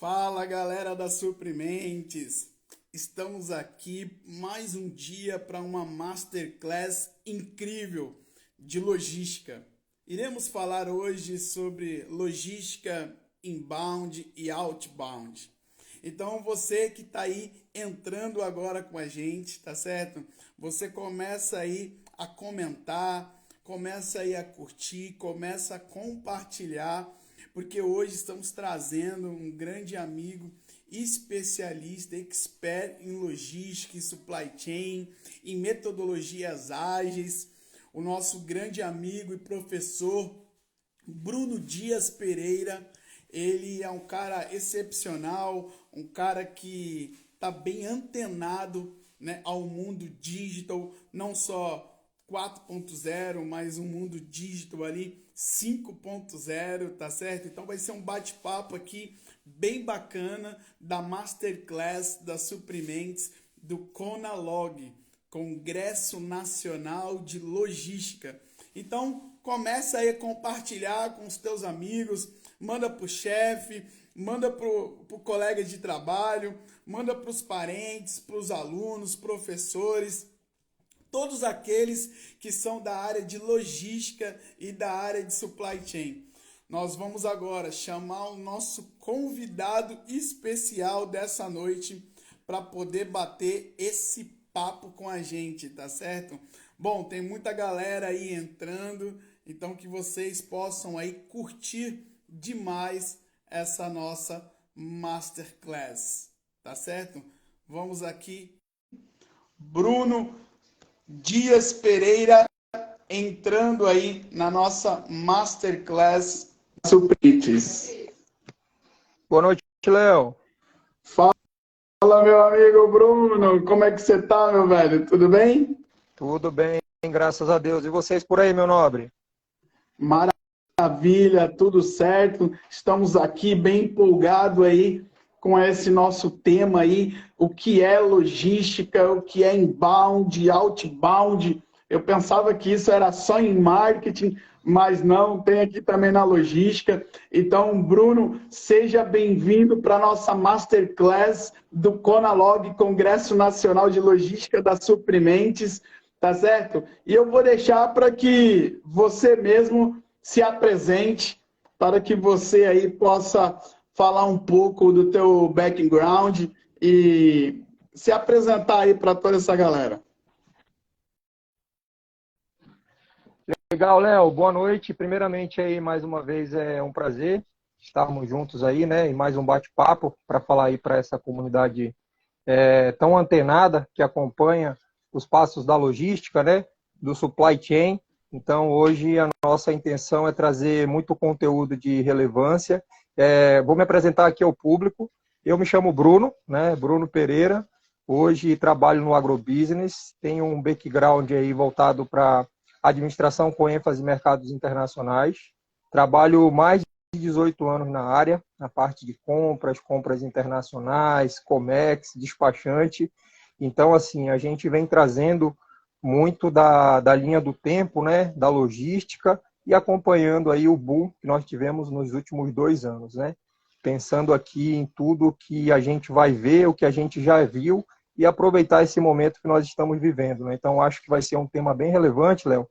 Fala galera da Suprimentes! Estamos aqui mais um dia para uma masterclass incrível de logística. Iremos falar hoje sobre logística inbound e outbound. Então você que está aí entrando agora com a gente, tá certo? Você começa aí a comentar, começa aí a curtir, começa a compartilhar, porque hoje estamos trazendo um grande amigo, especialista, expert em logística e supply chain, em metodologias ágeis, o nosso grande amigo e professor Bruno Dias Pereira. Ele é um cara excepcional, um cara que está bem antenado, né, ao mundo digital, não só 4.0, mas um mundo digital ali 5.0, tá certo? Então vai ser um bate-papo aqui bem bacana da Masterclass da Suprimentes do Conalog, Congresso Nacional de Logística. Então começa aí a compartilhar com os teus amigos, manda pro chefe, manda pro colega de trabalho, manda pros parentes, pros alunos, professores, todos aqueles que são da área de logística e da área de supply chain. Nós vamos agora chamar o nosso convidado especial dessa noite para poder bater esse papo com a gente, tá certo? Bom, tem muita galera aí entrando, então que vocês possam aí curtir demais essa nossa masterclass, tá certo? Vamos aqui, Bruno Dias Pereira entrando aí na nossa Masterclass Suprimentes. Boa noite, Léo. Fala, meu amigo Bruno, como é que você tá, meu velho? Tudo bem? Tudo bem, graças a Deus. E vocês por aí, meu nobre? Maravilha, tudo certo. Estamos aqui bem empolgados aí com esse nosso tema aí, o que é logística, o que é inbound, outbound. Eu pensava que isso era só em marketing, mas não, tem aqui também na logística. Então, Bruno, seja bem-vindo para a nossa Masterclass do Conalog, Congresso Nacional de Logística das Suprimentes, tá certo? E eu vou deixar para que você mesmo se apresente, para que você aí possa falar um pouco do teu background e se apresentar aí para toda essa galera. Legal, Léo. Boa noite. Primeiramente aí, mais uma vez, é um prazer estarmos juntos aí, né? E mais um bate-papo para falar aí para essa comunidade tão antenada que acompanha os passos da logística, né? Do supply chain. Então, hoje a nossa intenção é trazer muito conteúdo de relevância. Vou me apresentar aqui ao público. Eu me chamo Bruno, né? Bruno Pereira. Hoje trabalho no agrobusiness. Tenho um background aí voltado para administração com ênfase em mercados internacionais. Trabalho mais de 18 anos na área, na parte de compras internacionais, Comex, despachante. Então, assim, a gente vem trazendo muito da linha do tempo, né, da logística, e acompanhando aí o boom que nós tivemos nos últimos 2 anos, né? Pensando aqui em tudo que a gente vai ver, o que a gente já viu, e aproveitar esse momento que nós estamos vivendo, né? Então, acho que vai ser um tema bem relevante, Léo,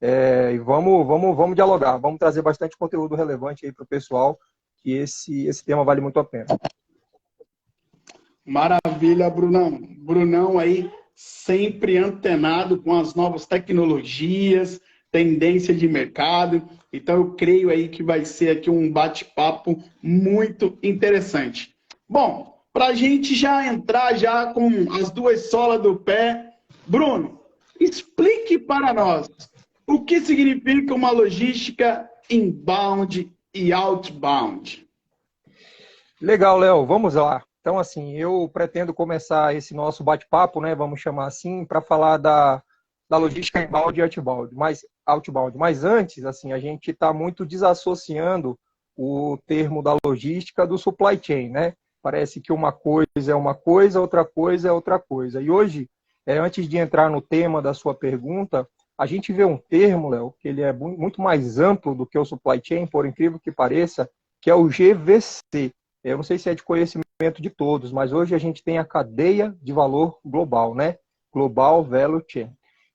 e vamos dialogar, vamos trazer bastante conteúdo relevante aí para o pessoal, que esse tema vale muito a pena. Maravilha, Brunão. Brunão aí sempre antenado com as novas tecnologias, tendência de mercado. Então eu creio aí que vai ser aqui um bate-papo muito interessante. Bom, para a gente já entrar já com as duas solas do pé, Bruno, explique para nós o que significa uma logística inbound e outbound. Legal, Léo, vamos lá. Então, assim, eu pretendo começar esse nosso bate-papo, né, vamos chamar assim, para falar da logística inbound e outbound. Mas antes, assim, a gente está muito desassociando o termo da logística do supply chain, né? Parece que uma coisa é uma coisa, outra coisa é outra coisa. E hoje, antes de entrar no tema da sua pergunta, a gente vê um termo, Léo, que ele é muito mais amplo do que o supply chain, por incrível que pareça, que é o GVC. eu não sei se é de conhecimento de todos, mas hoje a gente tem a cadeia de valor global, né? Global Value Chain.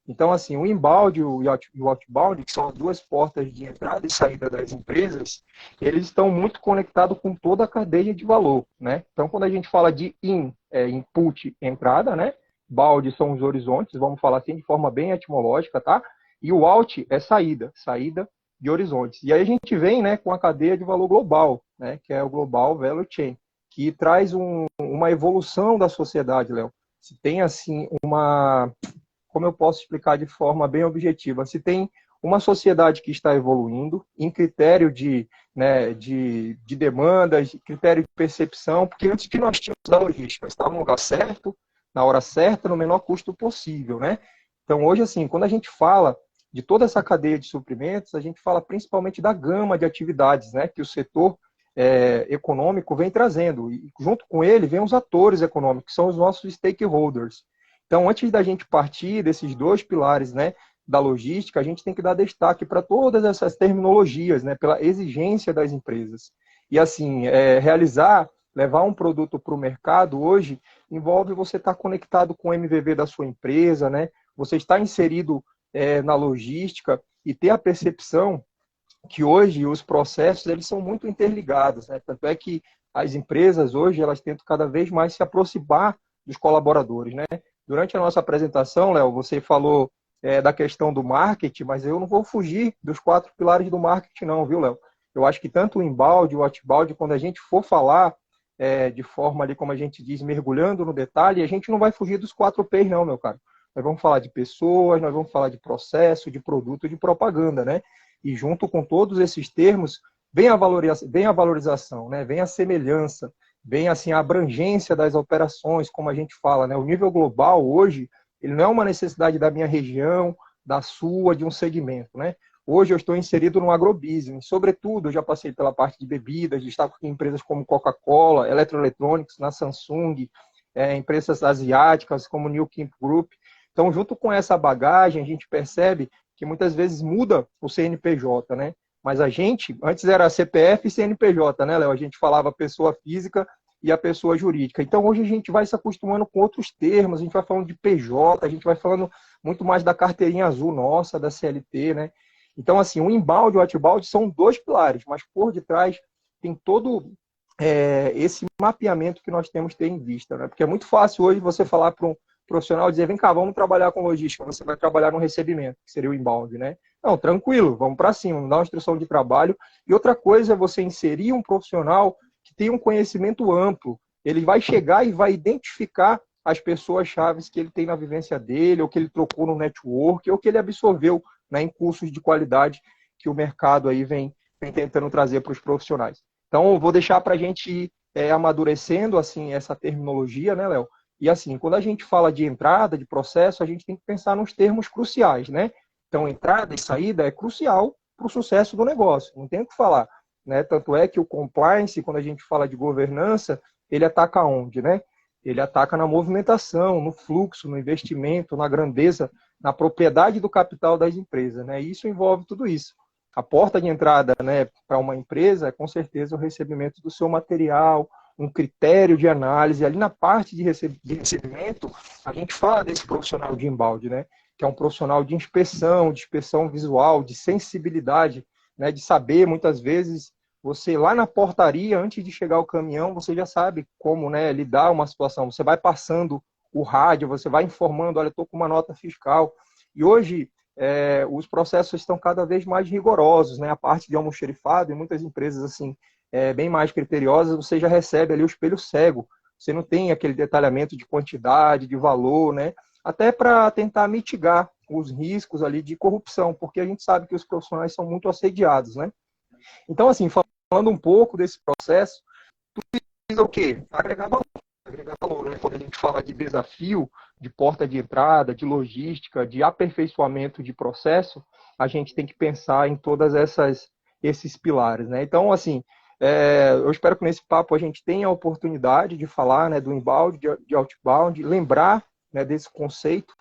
Então, assim, o inbound e o outbound, que são as duas portas de entrada e saída das empresas, eles estão muito conectados com toda a cadeia de valor, né? Então, quando a gente fala de input, entrada, né? Bound são os horizontes, vamos falar assim de forma bem etimológica, tá? E o out é saída, saída de horizontes. E aí a gente vem, né, com a cadeia de valor global, né, que é o Global Value Chain, que traz uma evolução da sociedade, Léo. Se tem, assim, como eu posso explicar de forma bem objetiva, se tem uma sociedade que está evoluindo em critério né, de demandas, critério de percepção, porque antes que nós tínhamos a logística, estava no lugar certo, na hora certa, no menor custo possível, né? Então, hoje, assim, quando a gente fala de toda essa cadeia de suprimentos, a gente fala principalmente da gama de atividades, né, que o setor econômico vem trazendo. E junto com ele vem os atores econômicos, que são os nossos stakeholders. Então, antes da gente partir desses dois pilares, né, da logística, a gente tem que dar destaque para todas essas terminologias, né, pela exigência das empresas. E assim, levar um produto para o mercado hoje envolve você estar conectado com o MVV da sua empresa, né? Você está inserido na logística e ter a percepção que hoje os processos eles são muito interligados, né? Tanto é que as empresas hoje elas tentam cada vez mais se aproximar dos colaboradores, né? Durante a nossa apresentação, Léo, você falou da questão do marketing, mas eu não vou fugir dos 4 pilares do marketing não, viu, Léo? Eu acho que tanto o inbound e o outbound, quando a gente for falar de forma ali, como a gente diz, mergulhando no detalhe, a gente não vai fugir dos 4 P's não, meu caro. Nós vamos falar de pessoas, nós vamos falar de processo, de produto, de propaganda, né? E junto com todos esses termos, vem a valorização, né? Vem a semelhança, vem assim, a abrangência das operações, como a gente fala, né? O nível global hoje, ele não é uma necessidade da minha região, da sua, de um segmento, né? Hoje eu estou inserido no agrobusiness, sobretudo eu já passei pela parte de bebidas, destaco aqui empresas como Coca-Cola, Electroelectronics, na Samsung, empresas asiáticas como New Kimp Group. Então, junto com essa bagagem, a gente percebe que muitas vezes muda o CNPJ, né? Mas a gente, antes era CPF e CNPJ, né, Léo? A gente falava pessoa física e a pessoa jurídica. Então, hoje a gente vai se acostumando com outros termos, a gente vai falando de PJ, a gente vai falando muito mais da carteirinha azul nossa, da CLT, né? Então, assim, o inbound e o outbound são 2 pilares, mas por detrás tem todo esse mapeamento que nós temos que ter em vista, né? Porque é muito fácil hoje você falar para um profissional dizer, vem cá, vamos trabalhar com logística, você vai trabalhar no recebimento, que seria o inbound, né? Não, tranquilo, vamos para cima, vamos dar uma instrução de trabalho. E outra coisa é você inserir um profissional que tem um conhecimento amplo. Ele vai chegar e vai identificar as pessoas-chave que ele tem na vivência dele, ou que ele trocou no network, ou que ele absorveu, né, em cursos de qualidade que o mercado aí vem tentando trazer para os profissionais. Então, vou deixar para a gente ir amadurecendo assim, essa terminologia, né, Léo? E assim, quando a gente fala de entrada, de processo, a gente tem que pensar nos termos cruciais, né? Então, entrada e saída é crucial para o sucesso do negócio, não tem o que falar, né? Tanto é que o compliance, quando a gente fala de governança, ele ataca onde, né? Ele ataca na movimentação, no fluxo, no investimento, na grandeza, na propriedade do capital das empresas, né? E isso envolve tudo isso. A porta de entrada, né, para uma empresa é com certeza o recebimento do seu material, um critério de análise. Ali na parte de recebimento, a gente fala desse profissional de inbound, né? Que é um profissional de inspeção visual, de sensibilidade, né? De saber, muitas vezes, você lá na portaria, antes de chegar ao caminhão, você já sabe como, né, lidar uma situação. Você vai passando o rádio, você vai informando, olha, estou com uma nota fiscal. E hoje, os processos estão cada vez mais rigorosos, né? A parte de almoxerifado, em muitas empresas, assim, bem mais criteriosas, você já recebe ali o espelho cego. Você não tem aquele detalhamento de quantidade, de valor, né? Até para tentar mitigar os riscos ali de corrupção, porque a gente sabe que os profissionais são muito assediados, né? Então, assim, falando um pouco desse processo, tu precisa o quê? Agregar valor, né? Quando a gente fala de desafio, de porta de entrada, de logística, de aperfeiçoamento de processo, a gente tem que pensar em todas esses pilares, né? Então, assim, eu espero que nesse papo a gente tenha a oportunidade de falar, né, do inbound, de outbound, lembrar, né, desse conceito,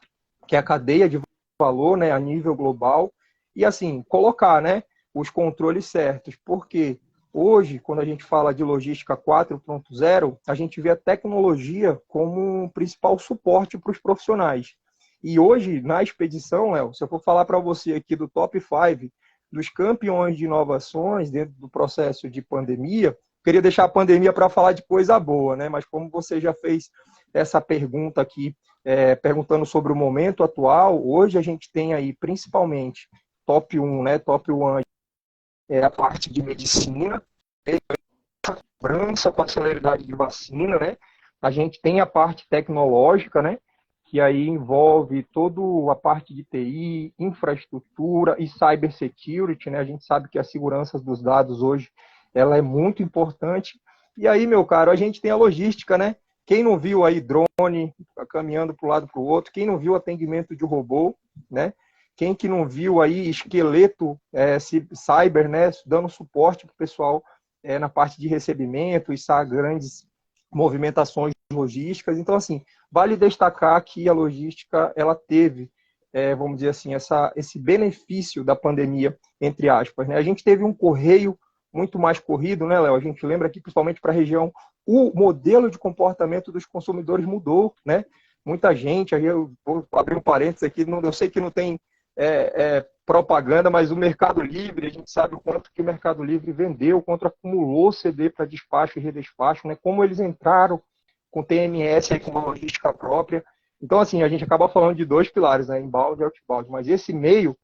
que é a cadeia de valor, né, a nível global, e assim, colocar, né, os controles certos. Por quê? Hoje, quando a gente fala de logística 4.0, a gente vê a tecnologia como um principal suporte para os profissionais. E hoje, na expedição, Léo, se eu for falar para você aqui do top 5 dos campeões de inovações dentro do processo de pandemia, queria deixar a pandemia para falar de coisa boa, né? Mas como você já fez essa pergunta aqui, perguntando sobre o momento atual, hoje a gente tem aí principalmente top 1, né? Top 1 é a parte de medicina, segurança com a celeridade de vacina, né? A gente tem a parte tecnológica, né? Que aí envolve toda a parte de TI, infraestrutura e cybersecurity, né? A gente sabe que a segurança dos dados hoje ela é muito importante. E aí, meu caro, a gente tem a logística, né? Quem não viu aí drone caminhando para um lado para o outro, quem não viu atendimento de robô, né? Quem que não viu aí esqueleto cyber, né? Dando suporte para o pessoal na parte de recebimento e grandes movimentações logísticas. Então, assim, vale destacar que a logística ela teve, vamos dizer assim, esse benefício da pandemia, entre aspas, né? A gente teve um correio muito mais corrido, né, Léo? A gente lembra aqui, principalmente para a região, o modelo de comportamento dos consumidores mudou, né? Muita gente, aí eu vou abrir um parênteses aqui, eu sei que não tem propaganda, mas o Mercado Livre, a gente sabe o quanto que o Mercado Livre vendeu, quanto acumulou CD para despacho e redespacho, né? Como eles entraram com TMS, aí, com uma logística própria. Então, assim, a gente acaba falando de dois pilares, né? Inbound e outbound, mas esse meio,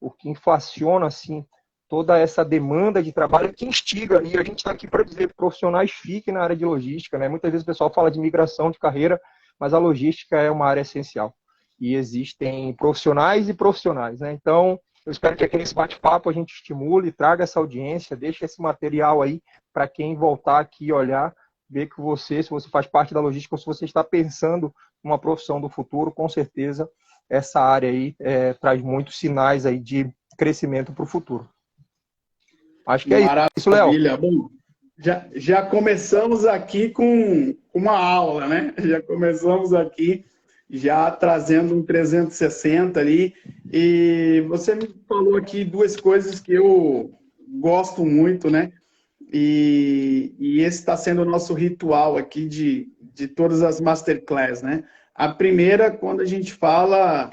o que inflaciona, assim, toda essa demanda de trabalho que instiga, e a gente está aqui para dizer que profissionais fiquem na área de logística, né? Muitas vezes o pessoal fala de migração de carreira, mas a logística é uma área essencial. E existem profissionais e profissionais, né? Então, eu espero que aqui nesse bate-papo a gente estimule, traga essa audiência, deixe esse material aí para quem voltar aqui e olhar, ver que você, se você faz parte da logística ou se você está pensando numa profissão do futuro, com certeza essa área aí traz muitos sinais aí de crescimento para o futuro. Acho que é isso, Léo. Maravilha. Bom, já começamos aqui com uma aula, né? Já começamos aqui já trazendo um 360 ali. E você me falou aqui duas coisas que eu gosto muito, né? E esse está sendo o nosso ritual aqui de todas as masterclass, né? A primeira, quando a gente fala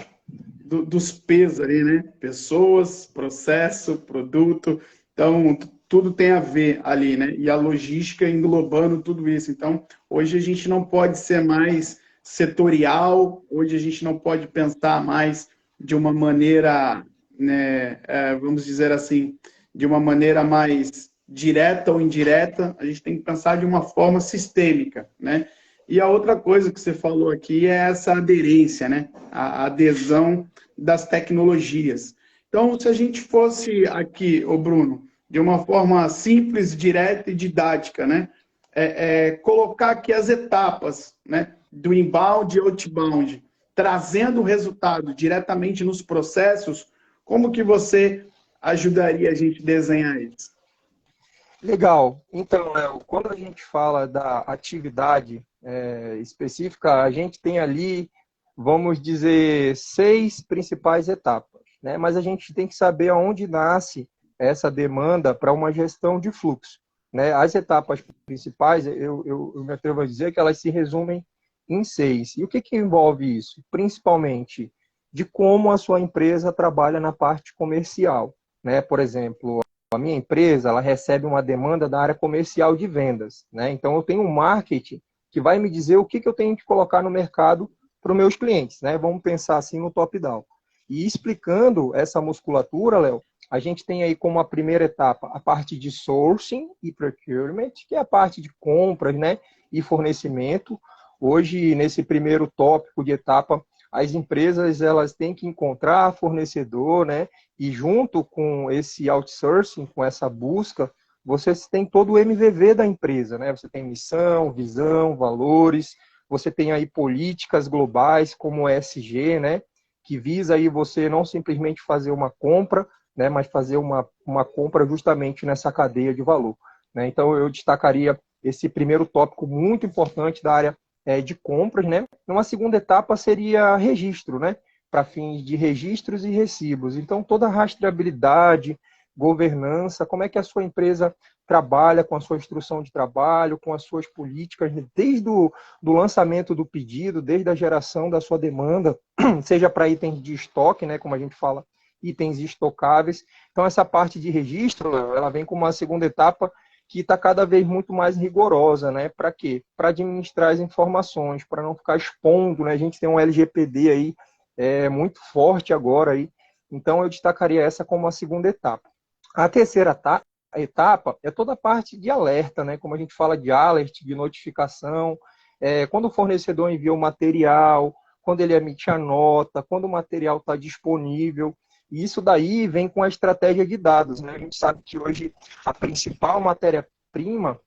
dos P's ali, né? Pessoas, processo, produto. Então, tudo tem a ver ali, né? E a logística englobando tudo isso. Então, hoje a gente não pode ser mais setorial, hoje a gente não pode pensar mais de uma maneira, né, vamos dizer assim, de uma maneira mais direta ou indireta, a gente tem que pensar de uma forma sistêmica, né? E a outra coisa que você falou aqui é essa aderência, né? A adesão das tecnologias. Então, se a gente fosse aqui, ô Bruno, de uma forma simples, direta e didática, né? Colocar aqui as etapas, né? Do inbound e outbound, trazendo o resultado diretamente nos processos, como que você ajudaria a gente a desenhar isso? Legal. Então, Léo, quando a gente fala da atividade específica, a gente tem ali, vamos dizer, 6 principais etapas, né? Mas a gente tem que saber aonde nasce essa demanda para uma gestão de fluxo, né? As etapas principais, eu me atrevo a dizer que elas se resumem em 6. E o que envolve isso? Principalmente de como a sua empresa trabalha na parte comercial, né? Por exemplo, a minha empresa ela recebe uma demanda da área comercial de vendas, né? Então eu tenho um marketing que vai me dizer o que eu tenho que colocar no mercado para os meus clientes, né? Vamos pensar assim no top-down. E explicando essa musculatura, Léo, a gente tem aí como a primeira etapa a parte de sourcing e procurement, que é a parte de compras, né? E fornecimento. Hoje, nesse primeiro tópico de etapa, as empresas elas têm que encontrar fornecedor, né? E junto com esse outsourcing, com essa busca, você tem todo o MVV da empresa, né? Você tem missão, visão, valores, você tem aí políticas globais como o ESG, né? Que visa aí você não simplesmente fazer uma compra, né? Mas fazer uma compra justamente nessa cadeia de valor, né? Então eu destacaria esse primeiro tópico muito importante da área de compras, né? Uma segunda etapa seria registro, né? Para fins de registros e recibos. Então, toda a rastreabilidade, governança, como é que a sua empresa trabalha com a sua instrução de trabalho, com as suas políticas, desde do lançamento do pedido, desde a geração da sua demanda, seja para itens de estoque, né, como a gente fala, itens estocáveis. Então, essa parte de registro, ela vem como uma segunda etapa que está cada vez muito mais rigorosa, né? Para quê? Para administrar as informações, para não ficar expondo, né? A gente tem um LGPD aí muito forte agora aí, então eu destacaria essa como a segunda etapa. A terceira etapa é toda a parte de alerta, né? Como a gente fala de alert, de notificação, quando o fornecedor envia o material, quando ele emite a nota, quando o material está disponível. E isso daí vem com a estratégia de dados, né? A gente sabe que hoje a principal matéria-prima,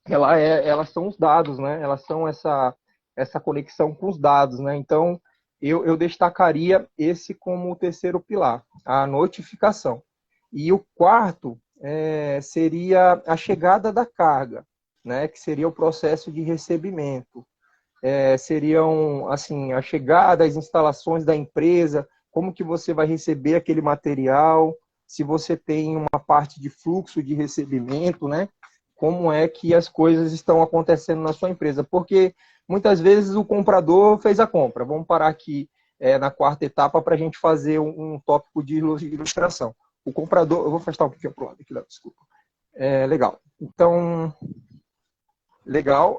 elas são os dados, né? Elas são essa conexão com os dados, né? Então, eu destacaria esse como o terceiro pilar, a notificação. E o quarto seria a chegada da carga, né? Que seria o processo de recebimento. Seriam, assim, a chegada, as instalações da empresa, como que você vai receber aquele material, se você tem uma parte de fluxo de recebimento, né? Como é que as coisas estão acontecendo na sua empresa. Porque muitas vezes o comprador fez a compra. Vamos parar aqui na quarta etapa para a gente fazer um tópico de ilustração. O comprador, eu vou afastar um pouquinho para o lado aqui, desculpa. Legal. Então, legal.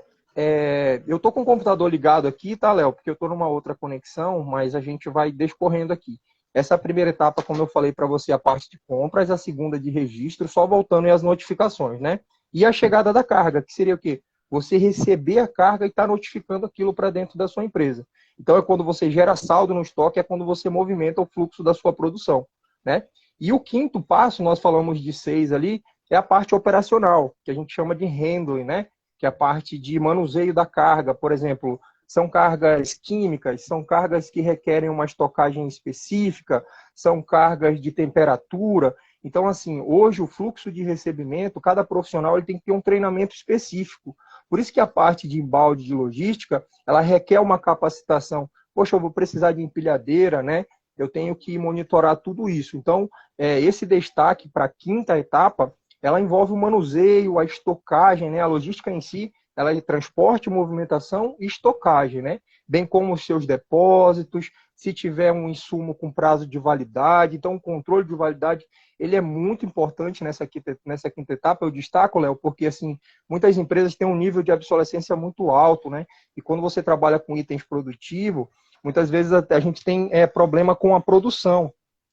Eu estou com o computador ligado aqui, tá, Léo? Porque eu estou numa outra conexão, mas a gente vai descorrendo aqui. Essa primeira etapa, como eu falei para você, a parte de compras, a segunda de registro, só voltando as notificações, né? E a chegada da carga, que seria o quê? Você receber a carga e estar notificando aquilo para dentro da sua empresa. Então, é quando você gera saldo no estoque, é quando você movimenta o fluxo da sua produção, né? E o quinto passo, nós falamos de 6 ali, é a parte operacional, que a gente chama de handling, né? Que é a parte de manuseio da carga, por exemplo, são cargas químicas, são cargas que requerem uma estocagem específica, são cargas de temperatura. Então, assim, hoje o fluxo de recebimento, cada profissional ele tem que ter um treinamento específico. Por isso que a parte de embalde de logística, ela requer uma capacitação. Poxa, eu vou precisar de empilhadeira, né? Eu tenho que monitorar tudo isso. Então, esse destaque para a quinta etapa, ela envolve o manuseio, a estocagem, né? A logística em si, ela é de transporte, movimentação e estocagem, né? Bem como os seus depósitos, se tiver um insumo com prazo de validade. Então, o controle de validade, ele é muito importante nessa quinta etapa. Eu destaco, Léo, porque assim, muitas empresas têm um nível de obsolescência muito alto, né? E quando você trabalha com itens produtivos, muitas vezes a gente tem problema com a produção.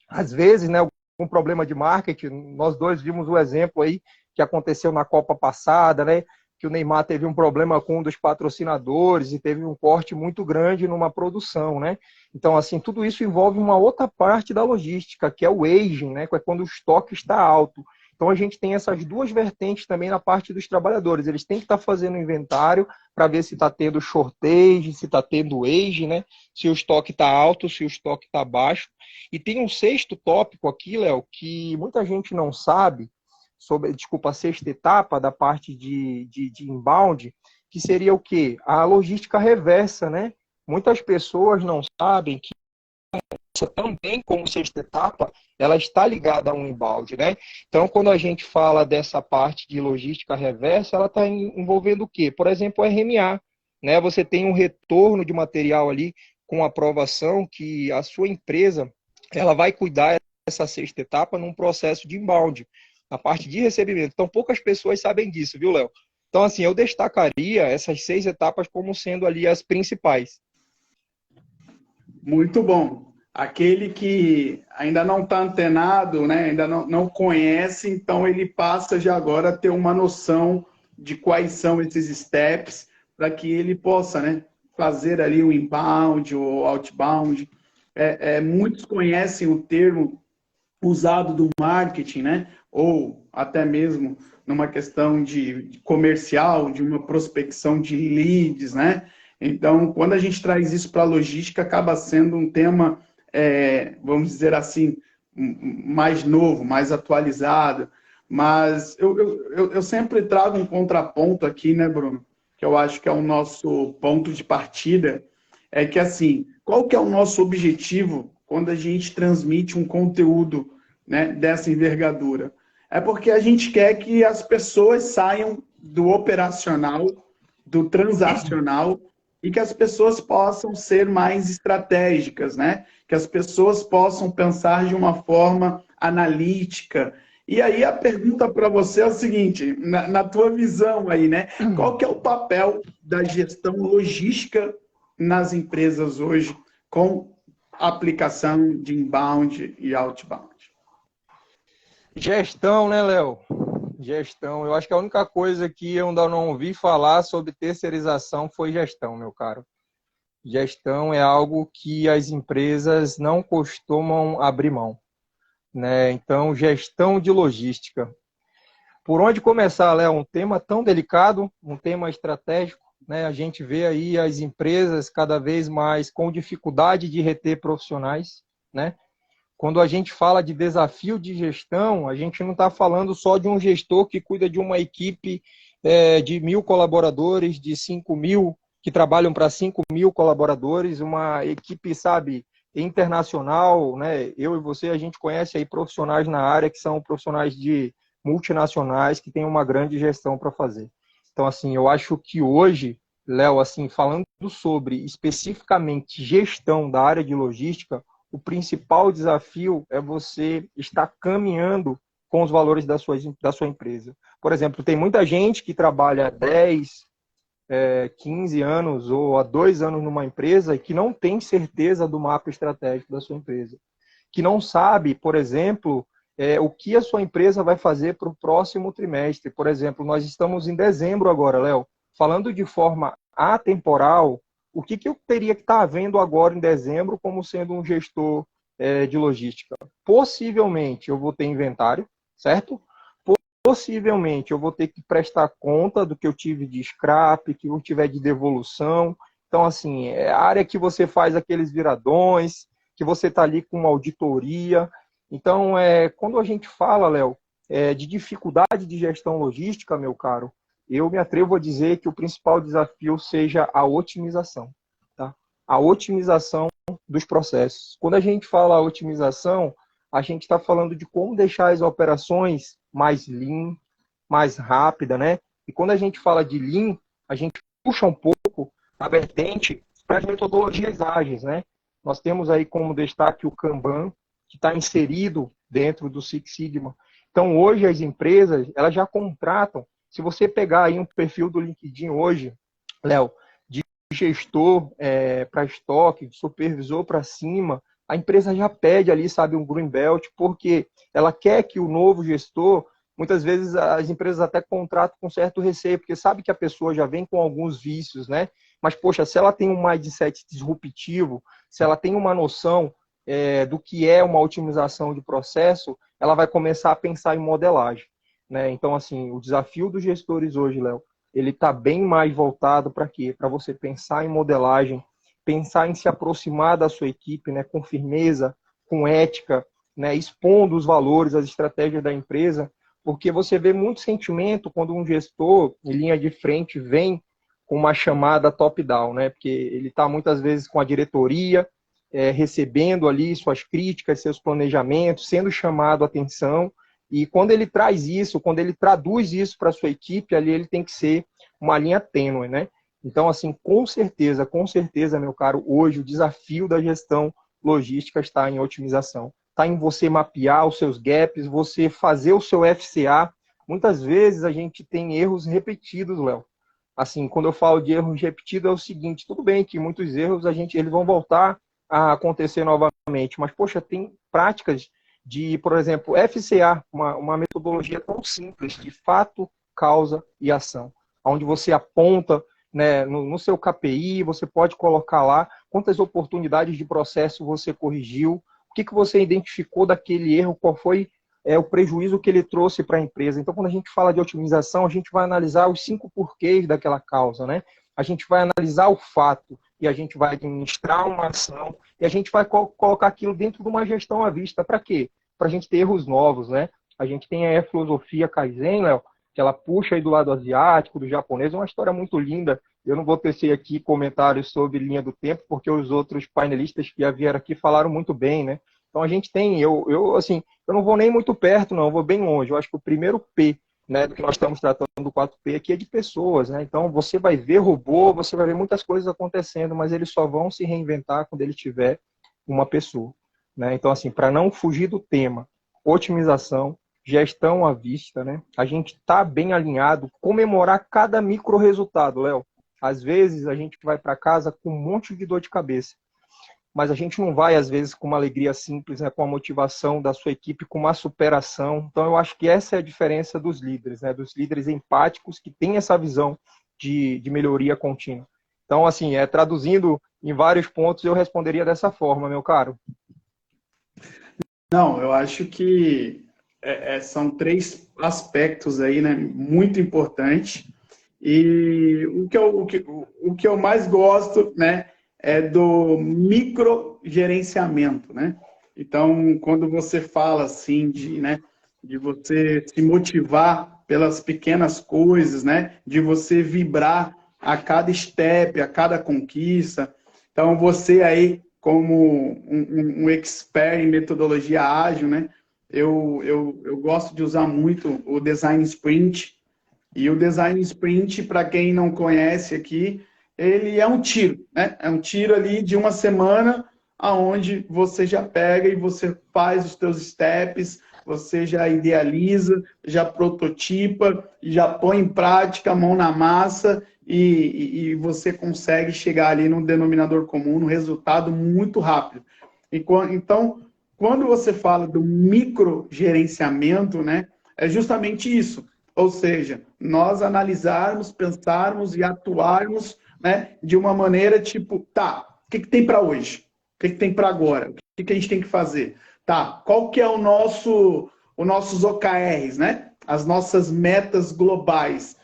Às vezes, né, um problema de marketing, nós dois vimos o exemplo aí que aconteceu na Copa passada, né, que o Neymar teve um problema com um dos patrocinadores e teve um corte muito grande numa produção, né? Então, assim, tudo isso envolve uma outra parte da logística, que é o aging, né, que é quando o estoque está alto. Então, a gente tem essas duas vertentes também na parte dos trabalhadores. Eles têm que estar fazendo inventário para ver se está tendo shortage, se está tendo age, né? Se o estoque está alto, se o estoque está baixo. E tem um sexto tópico aqui, Léo, que muita gente não sabe, a sexta etapa da parte de inbound, que seria o quê? A logística reversa, né? Muitas pessoas não sabem que também como sexta etapa, ela está ligada a um inbound, né? Então, quando a gente fala dessa parte de logística reversa, ela está envolvendo o quê? Por exemplo, o RMA, né? Você tem um retorno de material ali com aprovação que a sua empresa ela vai cuidar dessa sexta etapa num processo de inbound, na parte de recebimento. Então, poucas pessoas sabem disso, viu, Léo? Então, assim, eu destacaria essas 6 etapas como sendo ali as principais. Muito bom. Aquele que ainda não está antenado, né? Ainda não conhece, então ele passa já agora a ter uma noção de quais são esses steps para que ele possa, né, fazer ali o inbound ou outbound. Muitos conhecem o termo usado do marketing, né? Ou até mesmo numa questão de comercial, de uma prospecção de leads, né? Então, quando a gente traz isso para a logística, acaba sendo um tema, vamos dizer assim, mais novo, mais atualizado. Mas eu sempre trago um contraponto aqui, né, Bruno? Que eu acho que é o nosso ponto de partida. É que, assim, qual que é o nosso objetivo quando a gente transmite um conteúdo né, dessa envergadura? É porque a gente quer que as pessoas saiam do operacional, do transacional, e que as pessoas possam ser mais estratégicas, né? Que as pessoas possam pensar de uma forma analítica. E aí a pergunta para você é o seguinte, na tua visão aí, né? Qual que é o papel da gestão logística nas empresas hoje com aplicação de inbound e outbound? Gestão, né, Léo? Gestão. Eu acho que a única coisa que eu ainda não ouvi falar sobre terceirização foi gestão, meu caro. Gestão é algo que as empresas não costumam abrir mão, né? Então, gestão de logística. Por onde começar, Léo? Um tema tão delicado, um tema estratégico, né? A gente vê aí as empresas cada vez mais com dificuldade de reter profissionais, né? Quando a gente fala de desafio de gestão, a gente não está falando só de um gestor que cuida de uma equipe de 1.000 colaboradores, de 5.000, que trabalham para 5.000 colaboradores, uma equipe, sabe, internacional, né? Eu e você, a gente conhece aí profissionais na área que são profissionais de multinacionais que têm uma grande gestão para fazer. Então, assim, eu acho que hoje, Léo, assim, falando sobre especificamente gestão da área de logística, o principal desafio é você estar caminhando com os valores da sua empresa. Por exemplo, tem muita gente que trabalha há 10, 15 anos ou há 2 anos numa empresa e que não tem certeza do mapa estratégico da sua empresa. Que não sabe, por exemplo, o que a sua empresa vai fazer para o próximo trimestre. Por exemplo, nós estamos em dezembro agora, Léo. Falando de forma atemporal, o que eu teria que estar vendo agora em dezembro como sendo um gestor de logística? Possivelmente eu vou ter inventário, certo? Possivelmente eu vou ter que prestar conta do que eu tive de scrap, que eu tiver de devolução. Então, assim, é a área que você faz aqueles viradões, que você está ali com uma auditoria. Então, quando a gente fala, Léo, de dificuldade de gestão logística, meu caro, eu me atrevo a dizer que o principal desafio seja a otimização, tá? A otimização dos processos. Quando a gente fala otimização, a gente está falando de como deixar as operações mais lean, mais rápida, né? E quando a gente fala de lean, a gente puxa um pouco a vertente para as metodologias ágeis, né? Nós temos aí como destaque o Kanban, que está inserido dentro do Six Sigma. Então, hoje as empresas, elas já contratam. Se você pegar aí um perfil do LinkedIn hoje, Léo, de gestor para estoque, de supervisor para cima, a empresa já pede ali, sabe, um green belt, porque ela quer que o novo gestor, muitas vezes as empresas até contratam com certo receio, porque sabe que a pessoa já vem com alguns vícios, né? Mas, poxa, se ela tem um mindset disruptivo, se ela tem uma noção do que é uma otimização de processo, ela vai começar a pensar em modelagem, né? Então, assim, o desafio dos gestores hoje, Léo, ele está bem mais voltado para quê? Para você pensar em modelagem, pensar em se aproximar da sua equipe, né, com firmeza, com ética, né, expondo os valores, as estratégias da empresa, porque você vê muito sentimento quando um gestor, em linha de frente, vem com uma chamada top-down, né, porque ele está muitas vezes com a diretoria, recebendo ali suas críticas, seus planejamentos, sendo chamado a atenção, e quando ele traz isso, quando ele traduz isso para a sua equipe, ali ele tem que ser uma linha tênue, né? Então, assim, com certeza, meu caro, hoje o desafio da gestão logística está em otimização. Está em você mapear os seus gaps, você fazer o seu FCA. Muitas vezes a gente tem erros repetidos, Léo. Assim, quando eu falo de erros repetidos, é o seguinte, tudo bem que muitos erros eles vão voltar a acontecer novamente, mas, poxa, tem práticas de, por exemplo, FCA, uma metodologia tão simples, de fato, causa e ação, onde você aponta, né, no seu KPI, você pode colocar lá quantas oportunidades de processo você corrigiu, o que você identificou daquele erro, qual foi o prejuízo que ele trouxe para a empresa. Então, quando a gente fala de otimização, a gente vai analisar os 5 porquês daquela causa, né? A gente vai analisar o fato e a gente vai administrar uma ação e a gente vai colocar aquilo dentro de uma gestão à vista. Para quê? Para a gente ter erros novos, né? A gente tem a filosofia Kaizen, Léo, que ela puxa aí do lado asiático, do japonês, é uma história muito linda. Eu não vou tecer aqui comentários sobre linha do tempo, porque os outros painelistas que já vieram aqui falaram muito bem, né? Então a gente tem, assim, eu não vou nem muito perto, não, eu vou bem longe. Eu acho que o primeiro P, né, do que nós estamos tratando do 4P aqui é de pessoas, né? Então você vai ver robô, você vai ver muitas coisas acontecendo, mas eles só vão se reinventar quando ele tiver uma pessoa, né? Então assim, para não fugir do tema, otimização, gestão à vista, né? A gente está bem alinhado, comemorar cada micro resultado, Léo. Às vezes a gente vai para casa com um monte de dor de cabeça, mas a gente não vai, às vezes, com uma alegria simples, né, com a motivação da sua equipe, com uma superação. Então, eu acho que essa é a diferença dos líderes, né, dos líderes empáticos que têm essa visão de melhoria contínua. Então, assim, traduzindo em vários pontos, eu responderia dessa forma, meu caro. Não, eu acho que são três aspectos aí, né, muito importantes. E o que eu mais gosto, né, é do microgerenciamento, né? Então, quando você fala assim de você se motivar pelas pequenas coisas, né? De você vibrar a cada step, a cada conquista. Então, você aí, como um expert em metodologia ágil, né? Eu gosto de usar muito o Design Sprint. E o Design Sprint, para quem não conhece aqui, ele é um tiro, né? É um tiro ali de uma semana, aonde você já pega e você faz os teus steps, você já idealiza, já prototipa, já põe em prática, mão na massa, e você consegue chegar ali no denominador comum, no resultado muito rápido. Então, quando você fala do microgerenciamento, né, é justamente isso. Ou seja, nós analisarmos, pensarmos e atuarmos, né, de uma maneira tipo, tá, o que tem para hoje? O que tem para agora? O que a gente tem que fazer? Tá, qual que é os nossos OKRs, né? As nossas metas globais.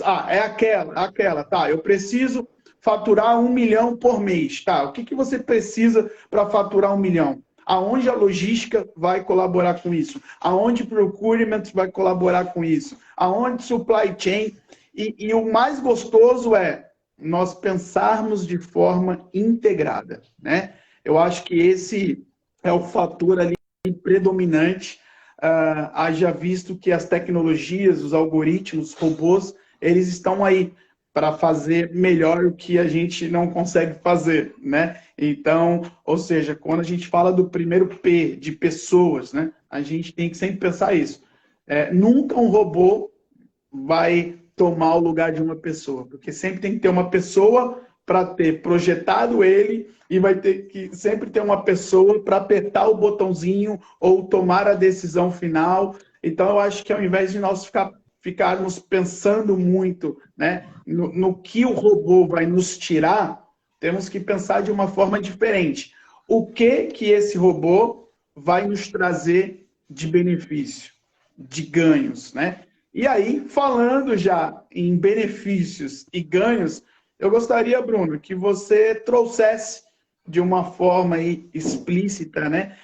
Ah, é aquela, tá, eu preciso faturar 1 milhão por mês. Tá, o que você precisa para faturar 1 milhão? Aonde a logística vai colaborar com isso? Aonde procurement vai colaborar com isso? Aonde supply chain? E o mais gostoso é nós pensarmos de forma integrada, né? Eu acho que esse é o fator ali predominante, haja visto que as tecnologias, os algoritmos, os robôs, eles estão aí para fazer melhor o que a gente não consegue fazer, né? Então, ou seja, quando a gente fala do primeiro P, de pessoas, né? A gente tem que sempre pensar isso. Nunca um robô vai tomar o lugar de uma pessoa, porque sempre tem que ter uma pessoa para ter projetado ele e vai ter que sempre ter uma pessoa para apertar o botãozinho ou tomar a decisão final. Então, eu acho que ao invés de nós ficarmos pensando muito, né, no que o robô vai nos tirar, temos que pensar de uma forma diferente. O que esse robô vai nos trazer de benefício, de ganhos, né? E aí, falando já em benefícios e ganhos, eu gostaria, Bruno, que você trouxesse de uma forma aí explícita, né,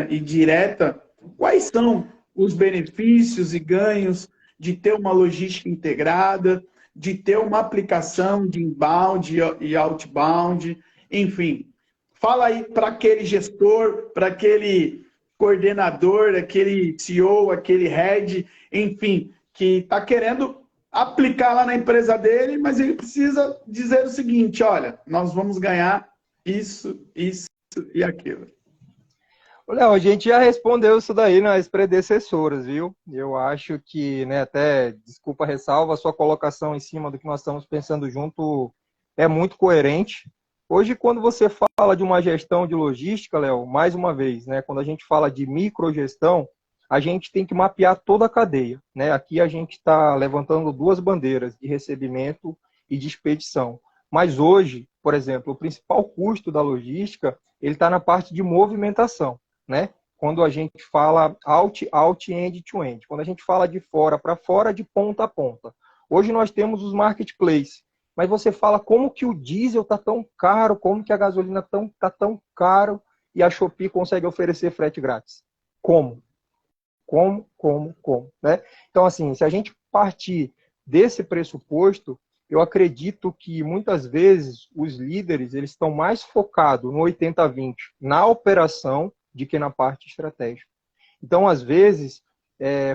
e direta, quais são os benefícios e ganhos de ter uma logística integrada, de ter uma aplicação de inbound e outbound, enfim. Fala aí para aquele gestor, para aquele coordenador, aquele CEO, aquele head, enfim, que está querendo aplicar lá na empresa dele, mas ele precisa dizer o seguinte, olha, nós vamos ganhar isso, isso e aquilo. Léo, a gente já respondeu isso daí nas predecessoras, viu? Eu acho que, né, até, desculpa a ressalva, a sua colocação em cima do que nós estamos pensando junto é muito coerente. Hoje, quando você fala de uma gestão de logística, Léo, mais uma vez, né, quando a gente fala de microgestão, a gente tem que mapear toda a cadeia, né? Aqui a gente está levantando duas bandeiras, de recebimento e de expedição. Mas hoje, por exemplo, o principal custo da logística, ele está na parte de movimentação, né? Quando a gente fala out, end-to-end. Quando a gente fala de fora para fora, de ponta a ponta. Hoje nós temos os marketplaces. Mas você fala como que o diesel está tão caro, como que a gasolina está tão caro e a Shopee consegue oferecer frete grátis. Como? Como, né? Então, assim, se a gente partir desse pressuposto, eu acredito que muitas vezes os líderes eles estão mais focados no 80-20 na operação de que na parte estratégica. Então, às vezes,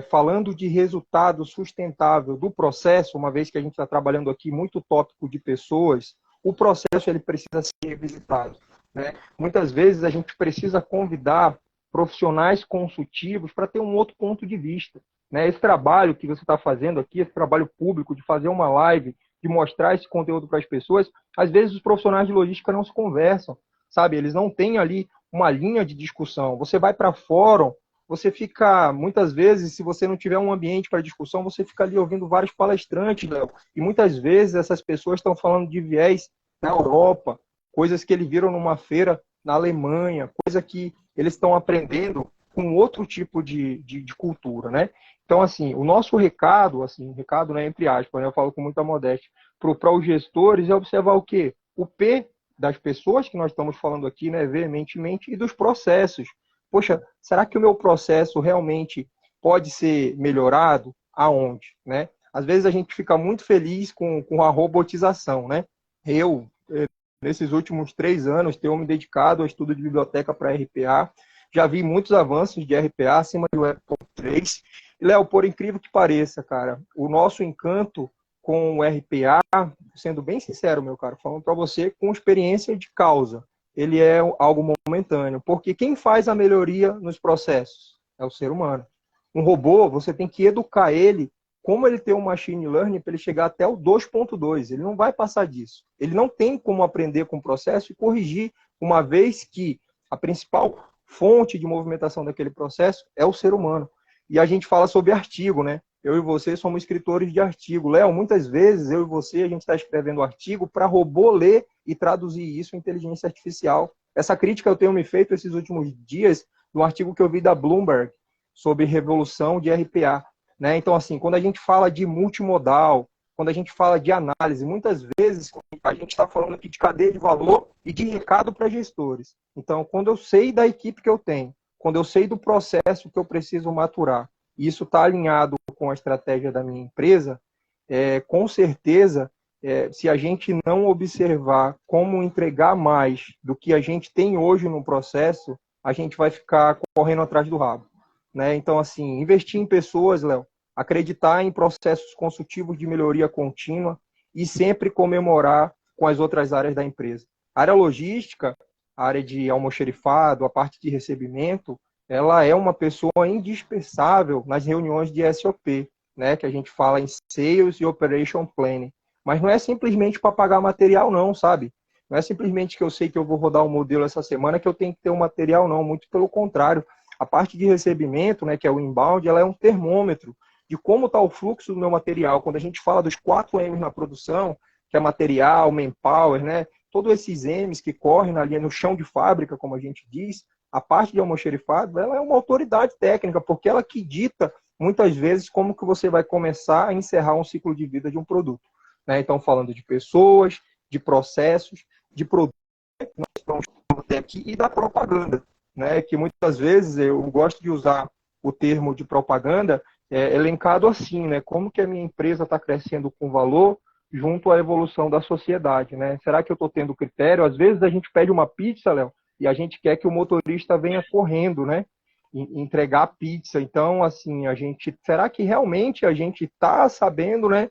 falando de resultado sustentável do processo, uma vez que a gente está trabalhando aqui muito tópico de pessoas, o processo ele precisa ser revisitado, né? Muitas vezes a gente precisa convidar profissionais consultivos para ter um outro ponto de vista, né? Esse trabalho que você está fazendo aqui, esse trabalho público de fazer uma live, de mostrar esse conteúdo para as pessoas, às vezes os profissionais de logística não se conversam, sabe? Eles não têm ali uma linha de discussão. Você vai para fórum, você fica, muitas vezes, se você não tiver um ambiente para discussão, você fica ali ouvindo vários palestrantes, Léo. E muitas vezes essas pessoas estão falando de viés na Europa, coisas que eles viram numa feira na Alemanha, coisa que eles estão aprendendo com outro tipo de cultura, né? Então, assim, o nosso recado, assim, recado, né, entre aspas, né, eu falo com muita modéstia, para os gestores é observar o quê? O P das pessoas que nós estamos falando aqui, né, veementemente, e dos processos. Poxa, será que o meu processo realmente pode ser melhorado? Aonde, né? Às vezes a gente fica muito feliz com a robotização, né? Eu, nesses últimos 3 anos, tenho me dedicado ao estudo de biblioteca para RPA, já vi muitos avanços de RPA acima do Web 3. E, Léo, por incrível que pareça, cara, o nosso encanto com o RPA, sendo bem sincero, meu cara, falando para você, com experiência de causa, ele é algo momentâneo, porque quem faz a melhoria nos processos é o ser humano. Um robô, você tem que educar ele, como ele tem um machine learning para ele chegar até o 2.2, ele não vai passar disso. Ele não tem como aprender com o processo e corrigir, uma vez que a principal fonte de movimentação daquele processo é o ser humano. E a gente fala sobre artigo, né? Eu e você somos escritores de artigo. Léo, muitas vezes eu e você, a gente está escrevendo artigo para robô ler e traduzir isso em inteligência artificial. Essa crítica eu tenho me feito esses últimos dias no artigo que eu vi da Bloomberg sobre revolução de RPA, né? Então, assim, quando a gente fala de multimodal, quando a gente fala de análise, muitas vezes a gente está falando aqui de cadeia de valor e de recado para gestores. Então, quando eu sei da equipe que eu tenho, quando eu sei do processo que eu preciso maturar, e isso está alinhado com a estratégia da minha empresa, com certeza, se a gente não observar como entregar mais do que a gente tem hoje no processo, a gente vai ficar correndo atrás do rabo, né? Então, assim, investir em pessoas, Léo, acreditar em processos consultivos de melhoria contínua e sempre comemorar com as outras áreas da empresa. A área logística, a área de almoxerifado, a parte de recebimento, ela é uma pessoa indispensável nas reuniões de SOP, né, que a gente fala em Sales e Operation Planning. Mas não é simplesmente para pagar material, não, sabe? Não é simplesmente que eu sei que eu vou rodar um modelo essa semana que eu tenho que ter um material, não. Muito pelo contrário. A parte de recebimento, né, que é o inbound, ela é um termômetro de como está o fluxo do meu material. Quando a gente fala dos 4 M's na produção, que é material, manpower, né, todos esses M's que correm ali no chão de fábrica, como a gente diz, a parte de almoxerifado, ela é uma autoridade técnica, porque ela que dita, muitas vezes, como que você vai começar a encerrar um ciclo de vida de um produto, né? Então, falando de pessoas, de processos, de produtos que nós estamos falando aqui, e da propaganda, né? Que muitas vezes eu gosto de usar o termo de propaganda elencado assim, né? Como que a minha empresa está crescendo com valor junto à evolução da sociedade, né? Será que eu estou tendo critério? Às vezes a gente pede uma pizza, Léo, e a gente quer que o motorista venha correndo, né? Entregar a pizza. Então, assim, será que realmente a gente está sabendo, né?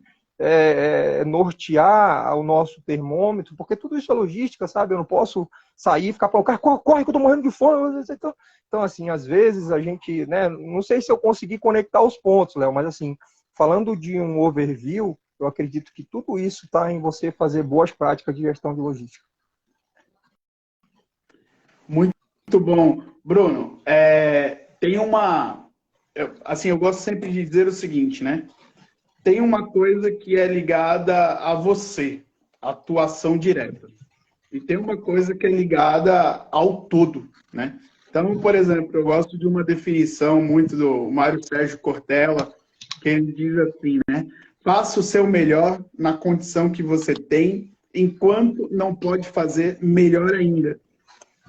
Nortear o nosso termômetro? Porque tudo isso é logística, sabe? Eu não posso sair e ficar para o cara, corre que eu tô morrendo de fome. Então, assim, às vezes a gente, né? Não sei se eu consegui conectar os pontos, Léo, mas assim, falando de um overview, eu acredito que tudo isso está em você fazer boas práticas de gestão de logística. Muito bom. Bruno, tem assim, eu gosto sempre de dizer o seguinte, né? Tem uma coisa que é ligada a você, a atuação direta. E tem uma coisa que é ligada ao todo, né? Então, por exemplo, eu gosto de uma definição muito do Mário Sérgio Cortella, que ele diz assim, né? Faça o seu melhor na condição que você tem, enquanto não pode fazer melhor ainda.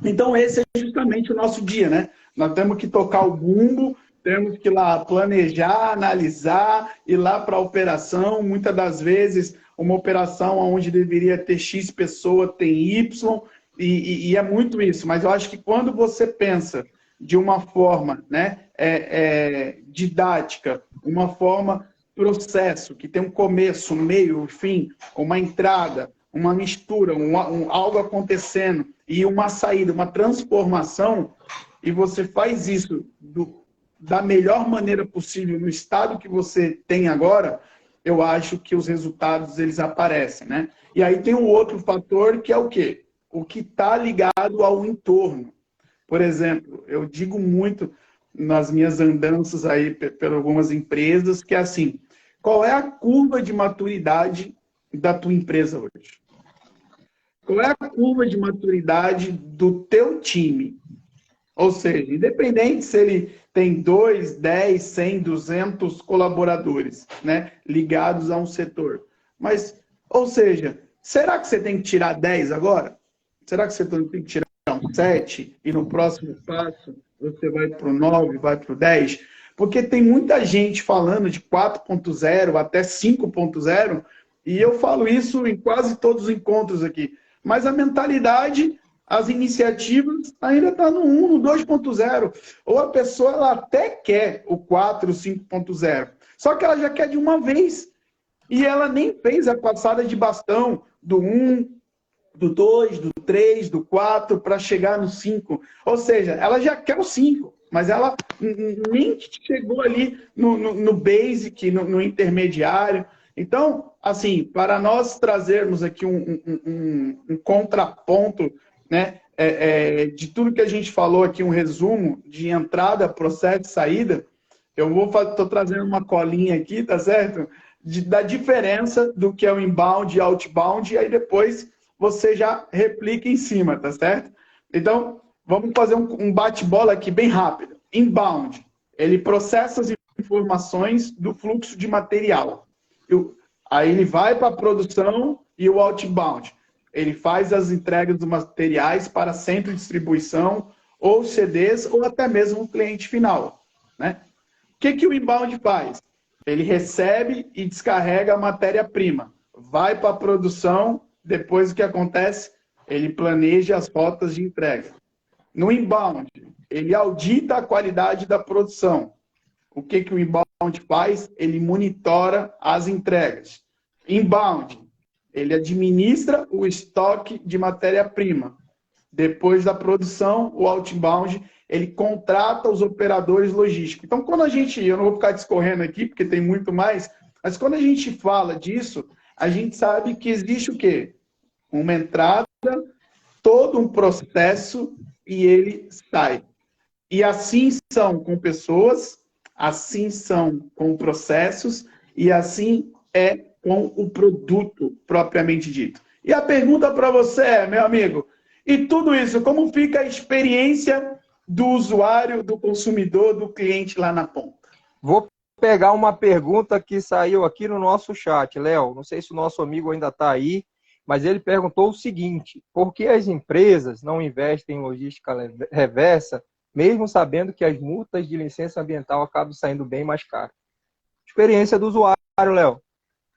Então, esse é justamente o nosso dia, né? Nós temos que tocar o bumbo, temos que ir lá planejar, analisar, ir lá para a operação. Muitas das vezes, uma operação onde deveria ter X pessoa tem Y, e é muito isso. Mas eu acho que quando você pensa de uma forma, né, didática, uma forma processo, que tem um começo, um meio, um fim, uma entrada, uma mistura, algo acontecendo e uma saída, uma transformação, e você faz isso da melhor maneira possível no estado que você tem agora, eu acho que os resultados eles aparecem, né? E aí tem um outro fator que é o quê? O que está ligado ao entorno. Por exemplo, eu digo muito nas minhas andanças aí por algumas empresas que é assim, qual é a curva de maturidade da tua empresa hoje? Qual é a curva de maturidade do teu time? Ou seja, independente se ele tem 2, 10, 100, 200 colaboradores, né, ligados a um setor. Mas, ou seja, será que você tem que tirar 10 agora? Será que você tem que tirar um 7 e no próximo passo você vai para o 9, vai para o 10? Porque tem muita gente falando de 4.0 até 5.0 e eu falo isso em quase todos os encontros aqui. Mas a mentalidade, as iniciativas ainda estão no 1, no 2.0. Ou a pessoa ela até quer o 4, o 5.0. Só que ela já quer de uma vez. E ela nem fez a passada de bastão do 1, do 2, do 3, do 4 para chegar no 5. Ou seja, ela já quer o 5, mas ela nem chegou ali no basic, no intermediário. Então, assim, para nós trazermos aqui um contraponto, né, de tudo que a gente falou aqui, um resumo de entrada, processo e saída, estou trazendo uma colinha aqui, tá certo? Da diferença do que é o inbound e outbound, e aí depois você já replica em cima, tá certo? Então, vamos fazer um bate-bola aqui bem rápido. Inbound, ele processa as informações do fluxo de material. Aí ele vai para a produção e o outbound. Ele faz as entregas dos materiais para centro de distribuição, ou CDs, ou até mesmo o cliente final, né? O que o inbound faz? Ele recebe e descarrega a matéria-prima. Vai para a produção, depois o que acontece? Ele planeja as rotas de entrega. No inbound, ele audita a qualidade da produção. O que o inbound faz? Ele monitora as entregas. Inbound, ele administra o estoque de matéria-prima. Depois da produção, o outbound, ele contrata os operadores logísticos. Então, quando a gente, eu não vou ficar discorrendo aqui, porque tem muito mais, mas quando a gente fala disso, a gente sabe que existe o quê? Uma entrada, todo um processo e ele sai. E assim são com pessoas, assim são com processos e assim é com o produto propriamente dito. E a pergunta para você é, meu amigo, e tudo isso, como fica a experiência do usuário, do consumidor, do cliente lá na ponta? Vou pegar uma pergunta que saiu aqui no nosso chat, Léo. Não sei se o nosso amigo ainda está aí, mas ele perguntou o seguinte: por que as empresas não investem em logística reversa, mesmo sabendo que as multas de licença ambiental acabam saindo bem mais caras? Experiência do usuário, Léo.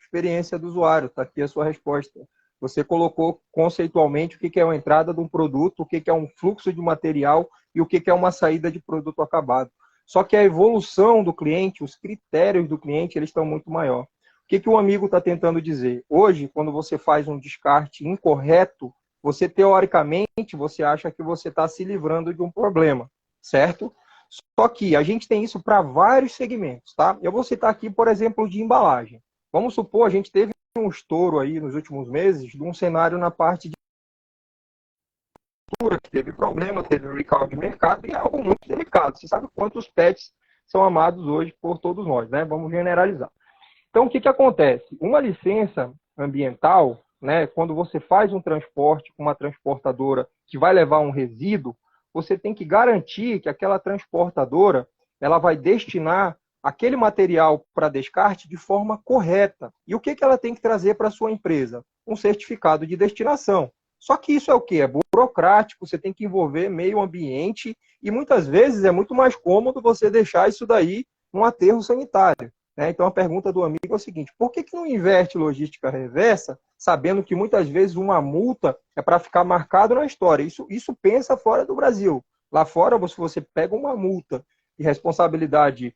Experiência do usuário, está aqui a sua resposta. Você colocou conceitualmente o que é uma entrada de um produto, o que é um fluxo de material e o que é uma saída de produto acabado. Só que a evolução do cliente, os critérios do cliente, eles estão muito maior. O que o amigo está tentando dizer? Hoje, quando você faz um descarte incorreto, você, teoricamente, você acha que você está se livrando de um problema, certo? Só que a gente tem isso para vários segmentos, tá? Eu vou citar aqui, por exemplo, de embalagem. Vamos supor, a gente teve um estouro aí nos últimos meses de um cenário na parte de que teve problema, teve recall de mercado e é algo muito delicado. Você sabe quantos pets são amados hoje por todos nós, né? Vamos generalizar. Então, o que acontece? Uma licença ambiental, né, quando você faz um transporte com uma transportadora que vai levar um resíduo, você tem que garantir que aquela transportadora ela vai destinar aquele material para descarte de forma correta. E o que ela tem que trazer para a sua empresa? Um certificado de destinação. Só que isso é o quê? É burocrático, você tem que envolver meio ambiente e muitas vezes é muito mais cômodo você deixar isso daí num aterro sanitário. Né? Então a pergunta do amigo é o seguinte: por que não investe logística reversa, sabendo que muitas vezes uma multa é para ficar marcado na história? Isso pensa fora do Brasil. Lá fora, se você pega uma multa de responsabilidade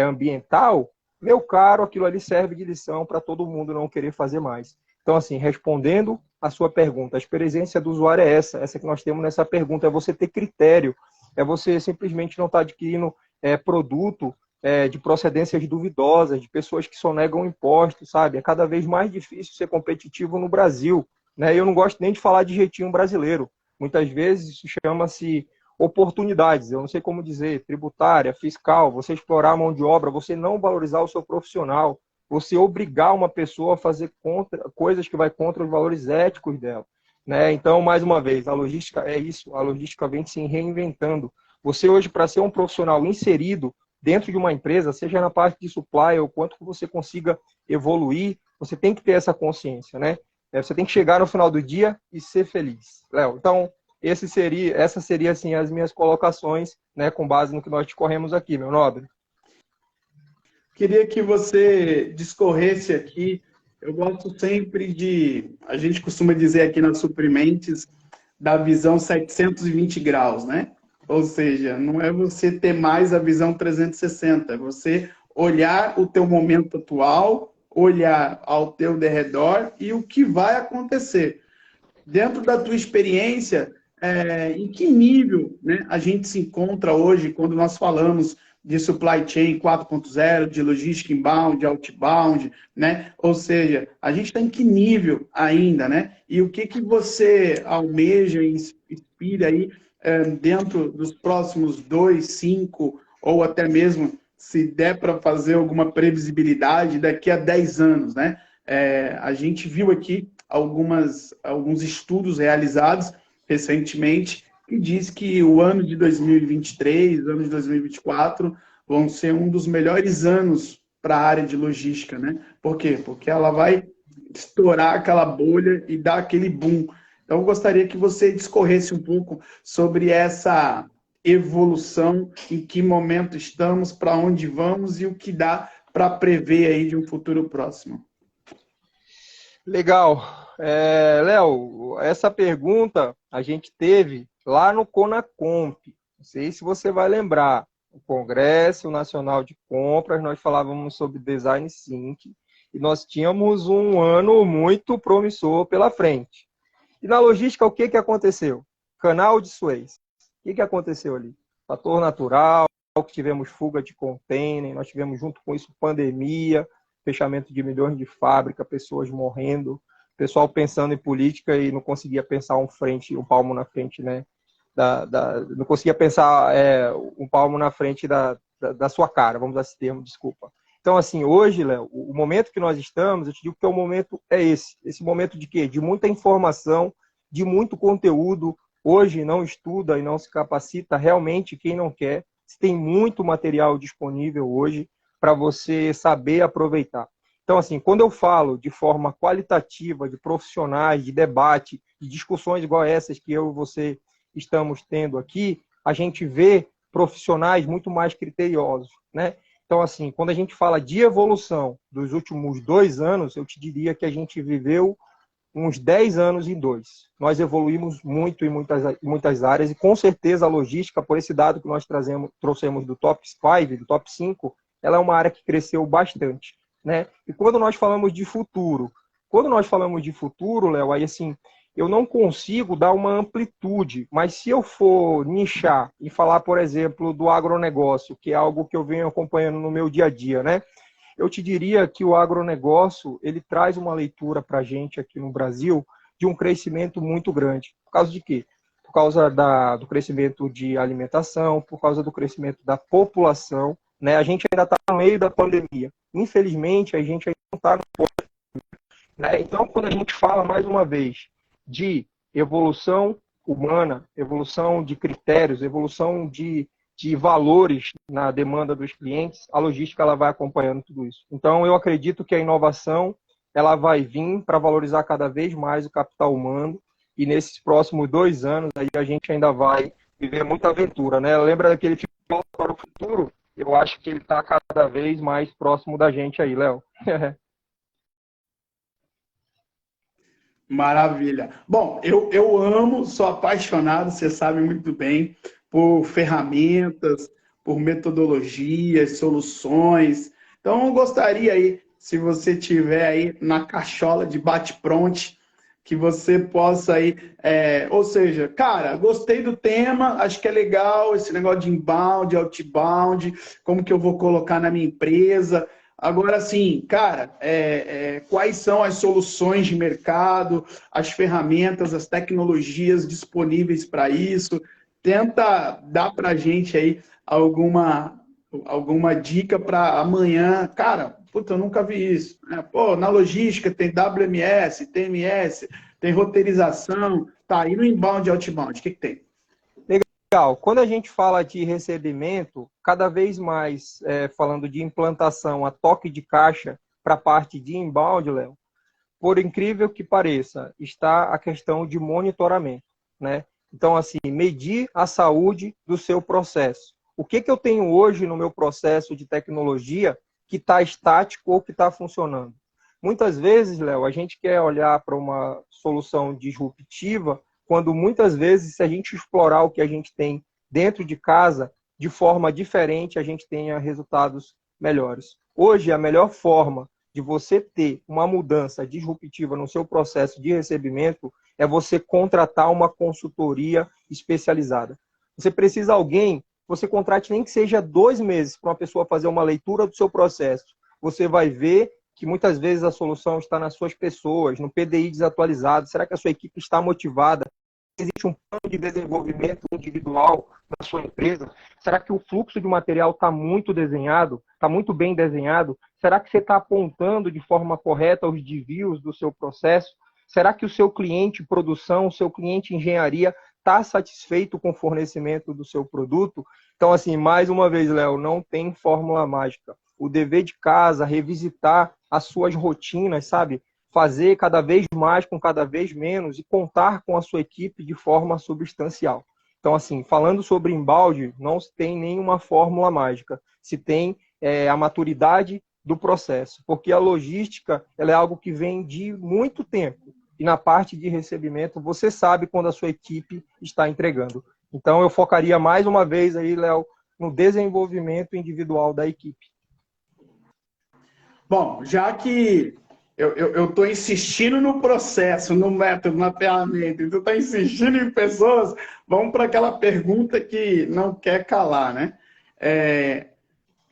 ambiental, meu caro, aquilo ali serve de lição para todo mundo não querer fazer mais. Então, assim, respondendo a sua pergunta, a experiência do usuário é essa que nós temos nessa pergunta, é você ter critério, é você simplesmente não estar adquirindo produto de procedências duvidosas, de pessoas que sonegam impostos, sabe? É cada vez mais difícil ser competitivo no Brasil, né? Eu não gosto nem de falar de jeitinho brasileiro. Muitas vezes isso chama-se oportunidades, eu não sei como dizer, tributária, fiscal, você explorar a mão de obra, você não valorizar o seu profissional, você obrigar uma pessoa a fazer coisas que vai contra os valores éticos dela. Né? Então, mais uma vez, a logística é isso, a logística vem se reinventando. Você hoje, para ser um profissional inserido dentro de uma empresa, seja na parte de supply ou quanto que você consiga evoluir, você tem que ter essa consciência, né? Você tem que chegar no final do dia e ser feliz, Léo. Então, essa seria assim, as minhas colocações, né, com base no que nós discorremos aqui, meu nobre. Queria que você discorresse aqui. Eu gosto sempre a gente costuma dizer aqui nas Suprimentes, da visão 720 graus, né? Ou seja, não é você ter mais a visão 360, é você olhar o teu momento atual, olhar ao teu derredor e o que vai acontecer. Dentro da tua experiência, em que nível, né, a gente se encontra hoje quando nós falamos de supply chain 4.0, de logística inbound, de outbound, né? Ou seja, a gente está em que nível ainda, né? E o que você almeja e inspira aí dentro dos próximos 2, 5 ou até mesmo se der para fazer alguma previsibilidade daqui a 10 anos, né? A gente viu aqui alguns estudos realizados recentemente que diz que o ano de 2023, o ano de 2024 vão ser um dos melhores anos para a área de logística, né? Por quê? Porque ela vai estourar aquela bolha e dar aquele boom. Então, eu gostaria que você discorresse um pouco sobre essa evolução, em que momento estamos, para onde vamos e o que dá para prever aí de um futuro próximo. Legal. Léo, essa pergunta a gente teve lá no Conacomp. Não sei se você vai lembrar. O Congresso Nacional de Compras, nós falávamos sobre Design Thinking e nós tínhamos um ano muito promissor pela frente. E na logística, o que aconteceu? Canal de Suez. O que aconteceu ali? Fator natural, que tivemos fuga de container, nós tivemos junto com isso pandemia, fechamento de milhões de fábricas, pessoas morrendo, pessoal pensando em política e não conseguia pensar um palmo na frente, né? Não conseguia pensar um palmo na frente da sua cara, vamos usar esse termo, desculpa. Então, assim, hoje, Léo, o momento que nós estamos, eu te digo que o momento é esse momento de quê? De muita informação, de muito conteúdo. Hoje não estuda e não se capacita realmente quem não quer. Tem muito material disponível hoje para você saber aproveitar. Então, assim, quando eu falo de forma qualitativa, de profissionais, de debate, de discussões igual essas que eu e você estamos tendo aqui, a gente vê profissionais muito mais criteriosos, né? Então, assim, quando a gente fala de evolução dos últimos 2 anos, eu te diria que a gente viveu uns 10 anos em 2. Nós evoluímos muito em muitas áreas e, com certeza, a logística, por esse dado que nós trouxemos do top 5, do top 5, ela é uma área que cresceu bastante, né? E quando nós falamos de futuro, Léo, aí assim, eu não consigo dar uma amplitude, mas se eu for nichar e falar, por exemplo, do agronegócio, que é algo que eu venho acompanhando no meu dia a dia, né? Eu te diria que o agronegócio, ele traz uma leitura para a gente aqui no Brasil de um crescimento muito grande. Por causa de quê? Por causa do crescimento de alimentação, por causa do crescimento da população, né? A gente ainda está no meio da pandemia. Infelizmente, a gente ainda não está no ponto, né? Então, quando a gente fala, mais uma vez, de evolução humana, evolução de critérios, evolução de valores na demanda dos clientes, a logística ela vai acompanhando tudo isso. Então, eu acredito que a inovação ela vai vir para valorizar cada vez mais o capital humano e nesses próximos 2 anos aí a gente ainda vai viver muita aventura, né? Lembra daquele filme para o futuro? Eu acho que ele está cada vez mais próximo da gente aí, Léo. Maravilha. Bom, eu amo, sou apaixonado, você sabe muito bem, por ferramentas, por metodologias, soluções. Então, eu gostaria aí, se você tiver aí na cachola de bate-pronto, que você possa aí, ou seja, cara, gostei do tema, acho que é legal esse negócio de inbound, outbound, como que eu vou colocar na minha empresa. Agora, assim, cara, quais são as soluções de mercado, as ferramentas, as tecnologias disponíveis para isso? Tenta dar para a gente aí alguma dica para amanhã. Cara, puta, eu nunca vi isso. Pô, na logística tem WMS, TMS, tem roteirização. Tá, e no inbound e outbound, o que tem? Legal. Quando a gente fala de recebimento, cada vez mais falando de implantação a toque de caixa para a parte de inbound, Léo, por incrível que pareça, está a questão de monitoramento, né? Então, assim, medir a saúde do seu processo. O que eu tenho hoje no meu processo de tecnologia que está estático ou que está funcionando? Muitas vezes, Léo, a gente quer olhar para uma solução disruptiva quando muitas vezes, se a gente explorar o que a gente tem dentro de casa, de forma diferente, a gente tenha resultados melhores. Hoje, a melhor forma de você ter uma mudança disruptiva no seu processo de recebimento é você contratar uma consultoria especializada. Você precisa de alguém, você contrate nem que seja 2 meses para uma pessoa fazer uma leitura do seu processo. Você vai ver que muitas vezes a solução está nas suas pessoas, no PDI desatualizado. Será que a sua equipe está motivada? Existe um plano de desenvolvimento individual na sua empresa? Será que o fluxo de material está muito desenhado? Está muito bem desenhado? Será que você está apontando de forma correta os desvios do seu processo? Será que o seu cliente produção, o seu cliente engenharia está satisfeito com o fornecimento do seu produto? Então, assim, mais uma vez, Léo, não tem fórmula mágica. O dever de casa, revisitar as suas rotinas, sabe? Fazer cada vez mais com cada vez menos e contar com a sua equipe de forma substancial. Então, assim, falando sobre embalde, não se tem nenhuma fórmula mágica. Se tem a maturidade do processo, porque a logística ela é algo que vem de muito tempo. E na parte de recebimento, você sabe quando a sua equipe está entregando. Então, eu focaria mais uma vez aí, Léo, no desenvolvimento individual da equipe. Bom, já que eu estou insistindo no processo, no método, na ferramenta, e tu está insistindo em pessoas, vamos para aquela pergunta que não quer calar, né?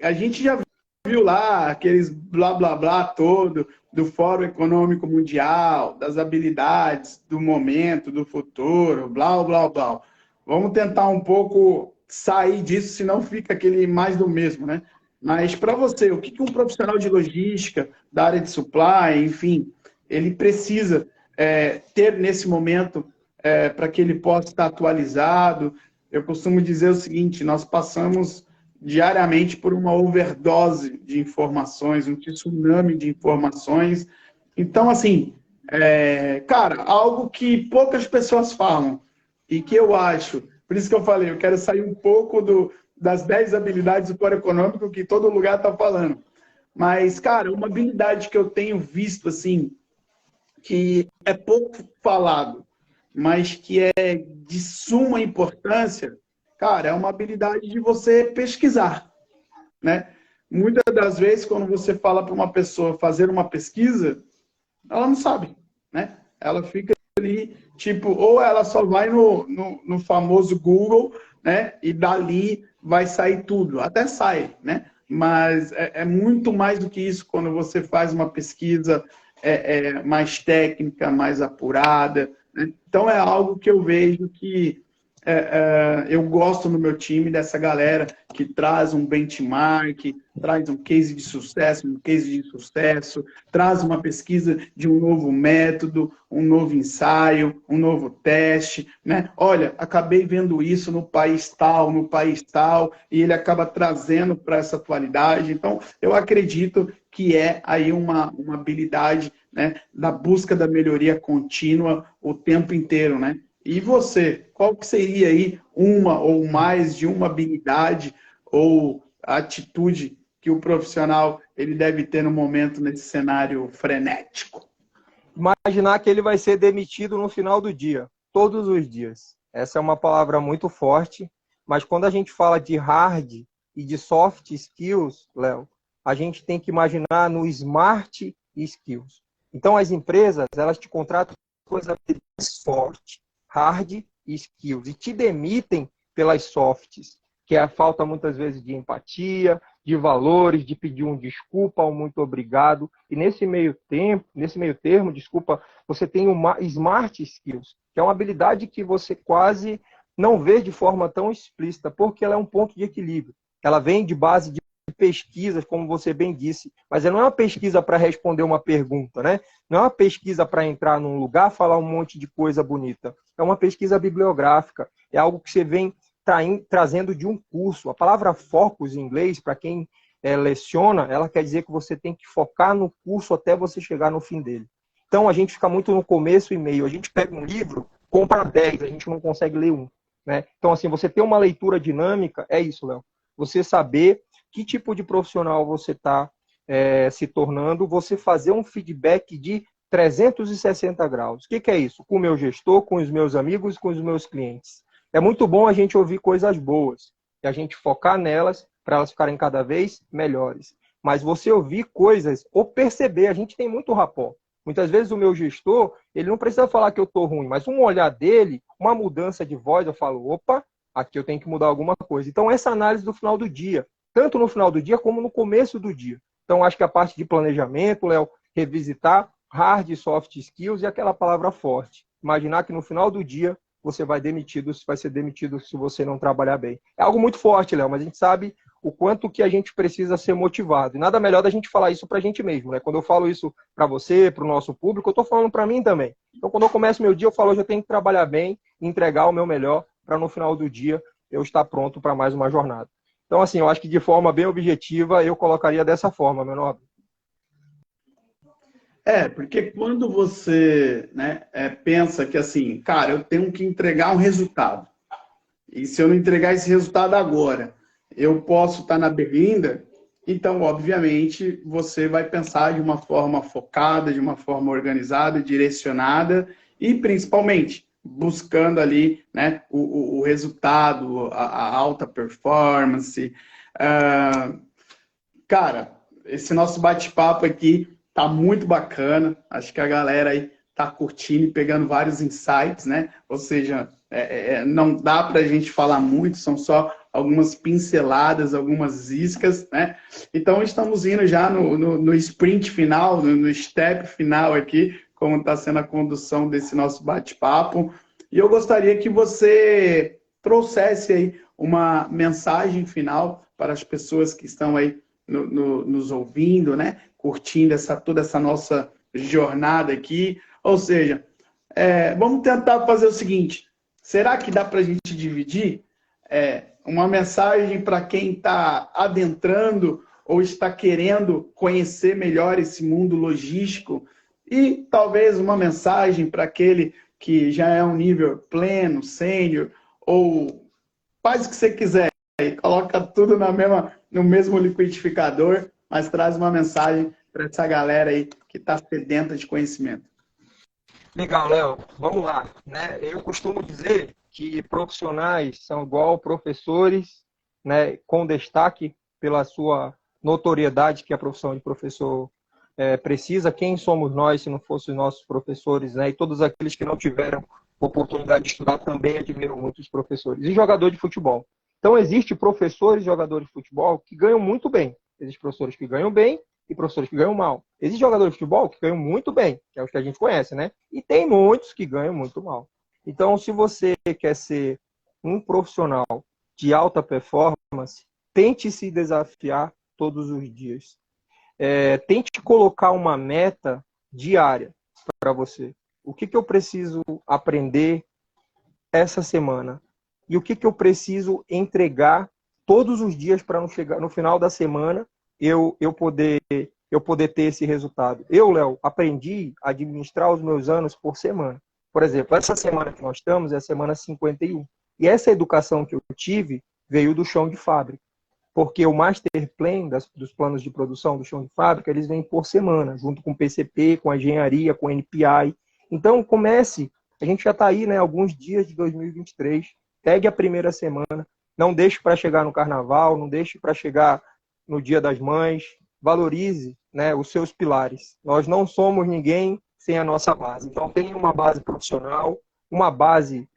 A gente já viu lá aqueles blá blá blá todo do Fórum Econômico Mundial, das habilidades do momento, do futuro, blá blá blá. Vamos tentar um pouco sair disso, senão fica aquele mais do mesmo, né? Mas para você, o que um profissional de logística, da área de supply, enfim, ele precisa ter nesse momento para que ele possa estar atualizado? Eu costumo dizer o seguinte, nós passamos diariamente por uma overdose de informações, um tsunami de informações. Então, assim, cara, algo que poucas pessoas falam e que eu acho, por isso que eu falei, eu quero sair um pouco das 10 habilidades do Fórum Econômico que todo lugar está falando. Mas, cara, uma habilidade que eu tenho visto, assim, que é pouco falado, mas que é de suma importância, cara, é uma habilidade de você pesquisar, né? Muitas das vezes, quando você fala para uma pessoa fazer uma pesquisa, ela não sabe, né? Ela fica ali, tipo, ou ela só vai no famoso Google, né? E dali vai sair tudo. Até sai, né? Mas é muito mais do que isso quando você faz uma pesquisa mais técnica, mais apurada, né? Então é algo que eu vejo que eu gosto no meu time dessa galera que traz um benchmark, traz um case de sucesso, traz uma pesquisa de um novo método, um novo ensaio, um novo teste, né? Olha, acabei vendo isso no país tal, e ele acaba trazendo para essa atualidade. Então, eu acredito que é aí uma habilidade, né, da busca da melhoria contínua o tempo inteiro, né? E você, qual que seria aí uma ou mais de uma habilidade ou atitude que o profissional ele deve ter no momento nesse cenário frenético? Imaginar que ele vai ser demitido no final do dia, todos os dias. Essa é uma palavra muito forte, Mas quando a gente fala de hard e de soft skills, Léo, a gente tem que imaginar no smart skills. Então, as empresas, elas te contratam coisa forte, hard skills, e te demitem pelas softs, que é a falta, muitas vezes, de empatia, de valores, de pedir um desculpa, um muito obrigado. E nesse meio termo, desculpa, você tem uma smart skills, que é uma habilidade que você quase não vê de forma tão explícita, porque ela é um ponto de equilíbrio. Ela vem de base de pesquisas, como você bem disse, mas não é uma pesquisa para responder uma pergunta, né? Não é uma pesquisa para entrar num lugar, falar um monte de coisa bonita. É uma pesquisa bibliográfica, é algo que você vem trazendo de um curso. A palavra focus em inglês, para quem leciona, ela quer dizer que você tem que focar no curso até você chegar no fim dele. Então, a gente fica muito no começo e meio. A gente pega um livro, compra 10, a gente não consegue ler um. Né? Então, assim, você ter uma leitura dinâmica, é isso, Léo. Você saber que tipo de profissional você está se tornando, você fazer um feedback de 360 graus. O que é isso? Com o meu gestor, com os meus amigos, com os meus clientes. É muito bom a gente ouvir coisas boas e a gente focar nelas para elas ficarem cada vez melhores. Mas você ouvir coisas ou perceber, a gente tem muito rapport. Muitas vezes o meu gestor, ele não precisa falar que eu estou ruim, mas um olhar dele, uma mudança de voz, eu falo, opa, aqui eu tenho que mudar alguma coisa. Então, essa análise do final do dia, tanto no final do dia como no começo do dia. Então, acho que a parte de planejamento, Léo, revisitar hard e soft skills e aquela palavra forte. Imaginar que no final do dia você vai ser demitido se você não trabalhar bem. É algo muito forte, Léo, mas a gente sabe o quanto que a gente precisa ser motivado. E nada melhor da gente falar isso para a gente mesmo, né? Quando eu falo isso para você, para o nosso público, eu estou falando para mim também. Então, quando eu começo meu dia, eu falo, hoje eu tenho que trabalhar bem, entregar o meu melhor, para no final do dia eu estar pronto para mais uma jornada. Então, assim, eu acho que de forma bem objetiva, eu colocaria dessa forma, meu nobre. Porque quando você pensa que assim, cara, eu tenho que entregar um resultado. E se eu não entregar esse resultado agora, eu posso estar na berlinda. Então, obviamente, você vai pensar de uma forma focada, de uma forma organizada, direcionada e, principalmente, buscando ali o resultado, a alta performance. Cara, esse nosso bate-papo aqui tá muito bacana. Acho que a galera aí tá curtindo e pegando vários insights, né? Ou seja, não dá para a gente falar muito, são só algumas pinceladas, algumas iscas, né? Então, estamos indo já no sprint final, no step final aqui, como está sendo a condução desse nosso bate-papo. E eu gostaria que você trouxesse aí uma mensagem final para as pessoas que estão aí nos ouvindo, né? Curtindo toda essa nossa jornada aqui. Ou seja, vamos tentar fazer o seguinte, será que dá para a gente dividir uma mensagem para quem está adentrando ou está querendo conhecer melhor esse mundo logístico e talvez uma mensagem para aquele que já é um nível pleno, sênior, ou faz o que você quiser, coloca tudo no mesmo liquidificador, mas traz uma mensagem para essa galera aí que está sedenta de conhecimento. Legal, Léo. Vamos lá. Né? Eu costumo dizer que profissionais são igual professores, né, com destaque pela sua notoriedade que a profissão de professor precisa. Quem somos nós se não fossem nossos professores, né? E todos aqueles que não tiveram oportunidade de estudar também admiram muito os professores. E jogador de futebol. Então, existem professores e jogadores de futebol que ganham muito bem. Existem professores que ganham bem e professores que ganham mal. Existem jogadores de futebol que ganham muito bem, que é os que a gente conhece, né? E tem muitos que ganham muito mal. Então, se você quer ser um profissional de alta performance, tente se desafiar todos os dias. Tente colocar uma meta diária para você. O que eu preciso aprender essa semana? E o que eu preciso entregar todos os dias para não chegar no final da semana eu poder ter esse resultado. Eu, Léo, aprendi a administrar os meus anos por semana. Por exemplo, essa semana que nós estamos é a semana 51. E essa educação que eu tive veio do chão de fábrica. Porque o master plan dos planos de produção do chão de fábrica, eles vêm por semana, junto com o PCP, com a engenharia, com o NPI. Então, comece. A gente já está aí, né, alguns dias de 2023. Pegue a primeira semana. Não deixe para chegar no carnaval, não deixe para chegar no Dia das Mães. Valorize, né, os seus pilares. Nós não somos ninguém sem a nossa base. Então, tenha uma base profissional, uma base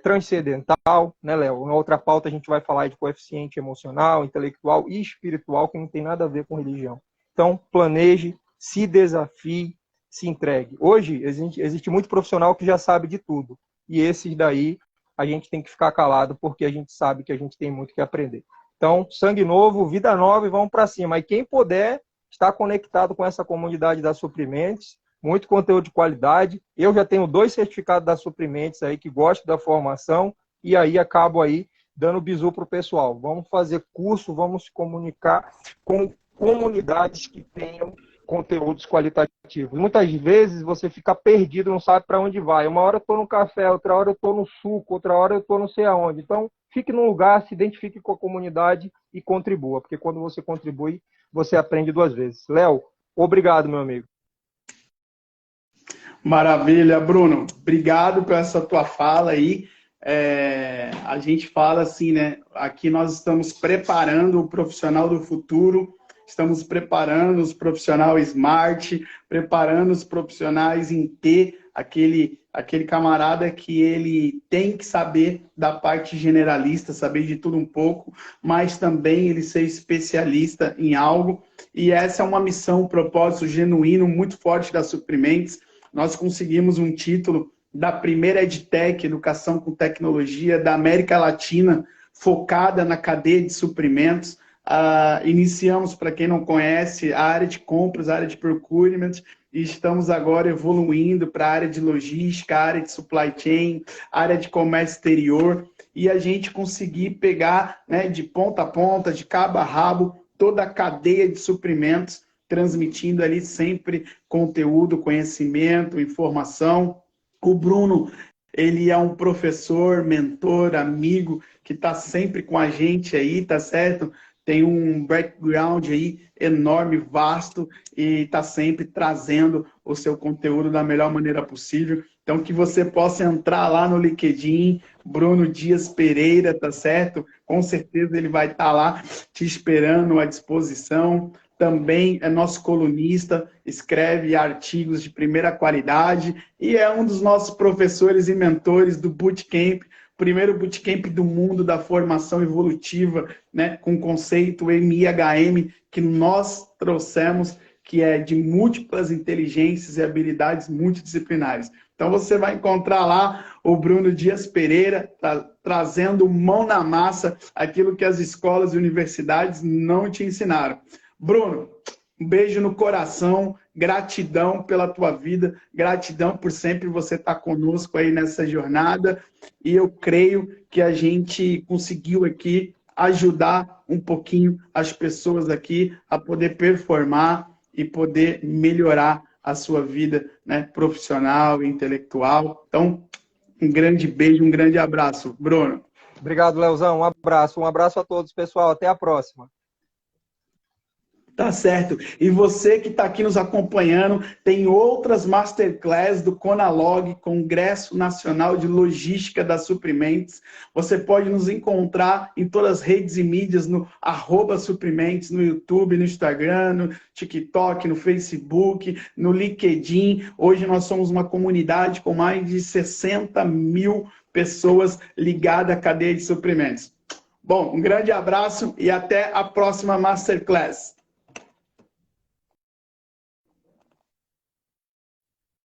transcendental, né, Léo? Na outra pauta a gente vai falar de coeficiente emocional, intelectual e espiritual, que não tem nada a ver com religião. Então, planeje, se desafie, se entregue. Hoje, existe muito profissional que já sabe de tudo. E esses daí, a gente tem que ficar calado, porque a gente sabe que a gente tem muito que aprender. Então, sangue novo, vida nova e vamos para cima. E quem puder estar conectado com essa comunidade da Suprimentes, muito conteúdo de qualidade. Eu já tenho 2 certificados da Suprimentes aí que gosto da formação e aí acabo aí dando bizu para o pessoal. Vamos fazer curso, vamos se comunicar com comunidades que tenham conteúdos qualitativos. Muitas vezes você fica perdido, não sabe para onde vai. Uma hora eu estou no café, outra hora eu estou no suco, outra hora eu estou não sei aonde. Então, fique num lugar, se identifique com a comunidade e contribua, porque quando você contribui, você aprende 2 vezes. Léo, obrigado, meu amigo. Maravilha, Bruno. Obrigado por essa tua fala aí. A gente fala assim, né? Aqui nós estamos preparando o profissional do futuro, estamos preparando os profissionais smart, preparando os profissionais em T, aquele camarada que ele tem que saber da parte generalista, saber de tudo um pouco, mas também ele ser especialista em algo. E essa é uma missão, um propósito genuíno, muito forte da Suprimentes. Nós conseguimos um título da primeira EdTech, Educação com Tecnologia, da América Latina, focada na cadeia de suprimentos. Iniciamos, para quem não conhece, a área de compras, a área de procurement, e estamos agora evoluindo para a área de logística, a área de supply chain, a área de comércio exterior, e a gente conseguir pegar, né, de ponta a ponta, de cabo a rabo, toda a cadeia de suprimentos, transmitindo ali sempre conteúdo, conhecimento, informação. O Bruno, ele é um professor, mentor, amigo, que está sempre com a gente aí, tá certo? Tem um background aí enorme, vasto, e está sempre trazendo o seu conteúdo da melhor maneira possível. Então, que você possa entrar lá no LinkedIn, Bruno Dias Pereira, tá certo? Com certeza ele vai estar lá te esperando à disposição. Também é nosso colunista, escreve artigos de primeira qualidade e é um dos nossos professores e mentores do Bootcamp, primeiro bootcamp do mundo da formação evolutiva, né, com o conceito MIHM, que nós trouxemos, que é de múltiplas inteligências e habilidades multidisciplinares. Então você vai encontrar lá o Bruno Dias Pereira, trazendo mão na massa aquilo que as escolas e universidades não te ensinaram. Bruno, um beijo no coração, gratidão pela tua vida, gratidão por sempre você estar conosco aí nessa jornada, e eu creio que a gente conseguiu aqui ajudar um pouquinho as pessoas aqui a poder performar e poder melhorar a sua vida, né, profissional e intelectual. Então, um grande beijo, um grande abraço. Bruno. Obrigado, Leozão. Um abraço a todos, pessoal. Até a próxima. Tá certo. E você que está aqui nos acompanhando, tem outras masterclass do Conalog, Congresso Nacional de Logística das Suprimentes. Você pode nos encontrar em todas as redes e mídias, no @Suprimentes, no YouTube, no Instagram, no TikTok, no Facebook, no LinkedIn. Hoje nós somos uma comunidade com mais de 60 mil pessoas ligadas à cadeia de suprimentos. Bom, um grande abraço e até a próxima masterclass.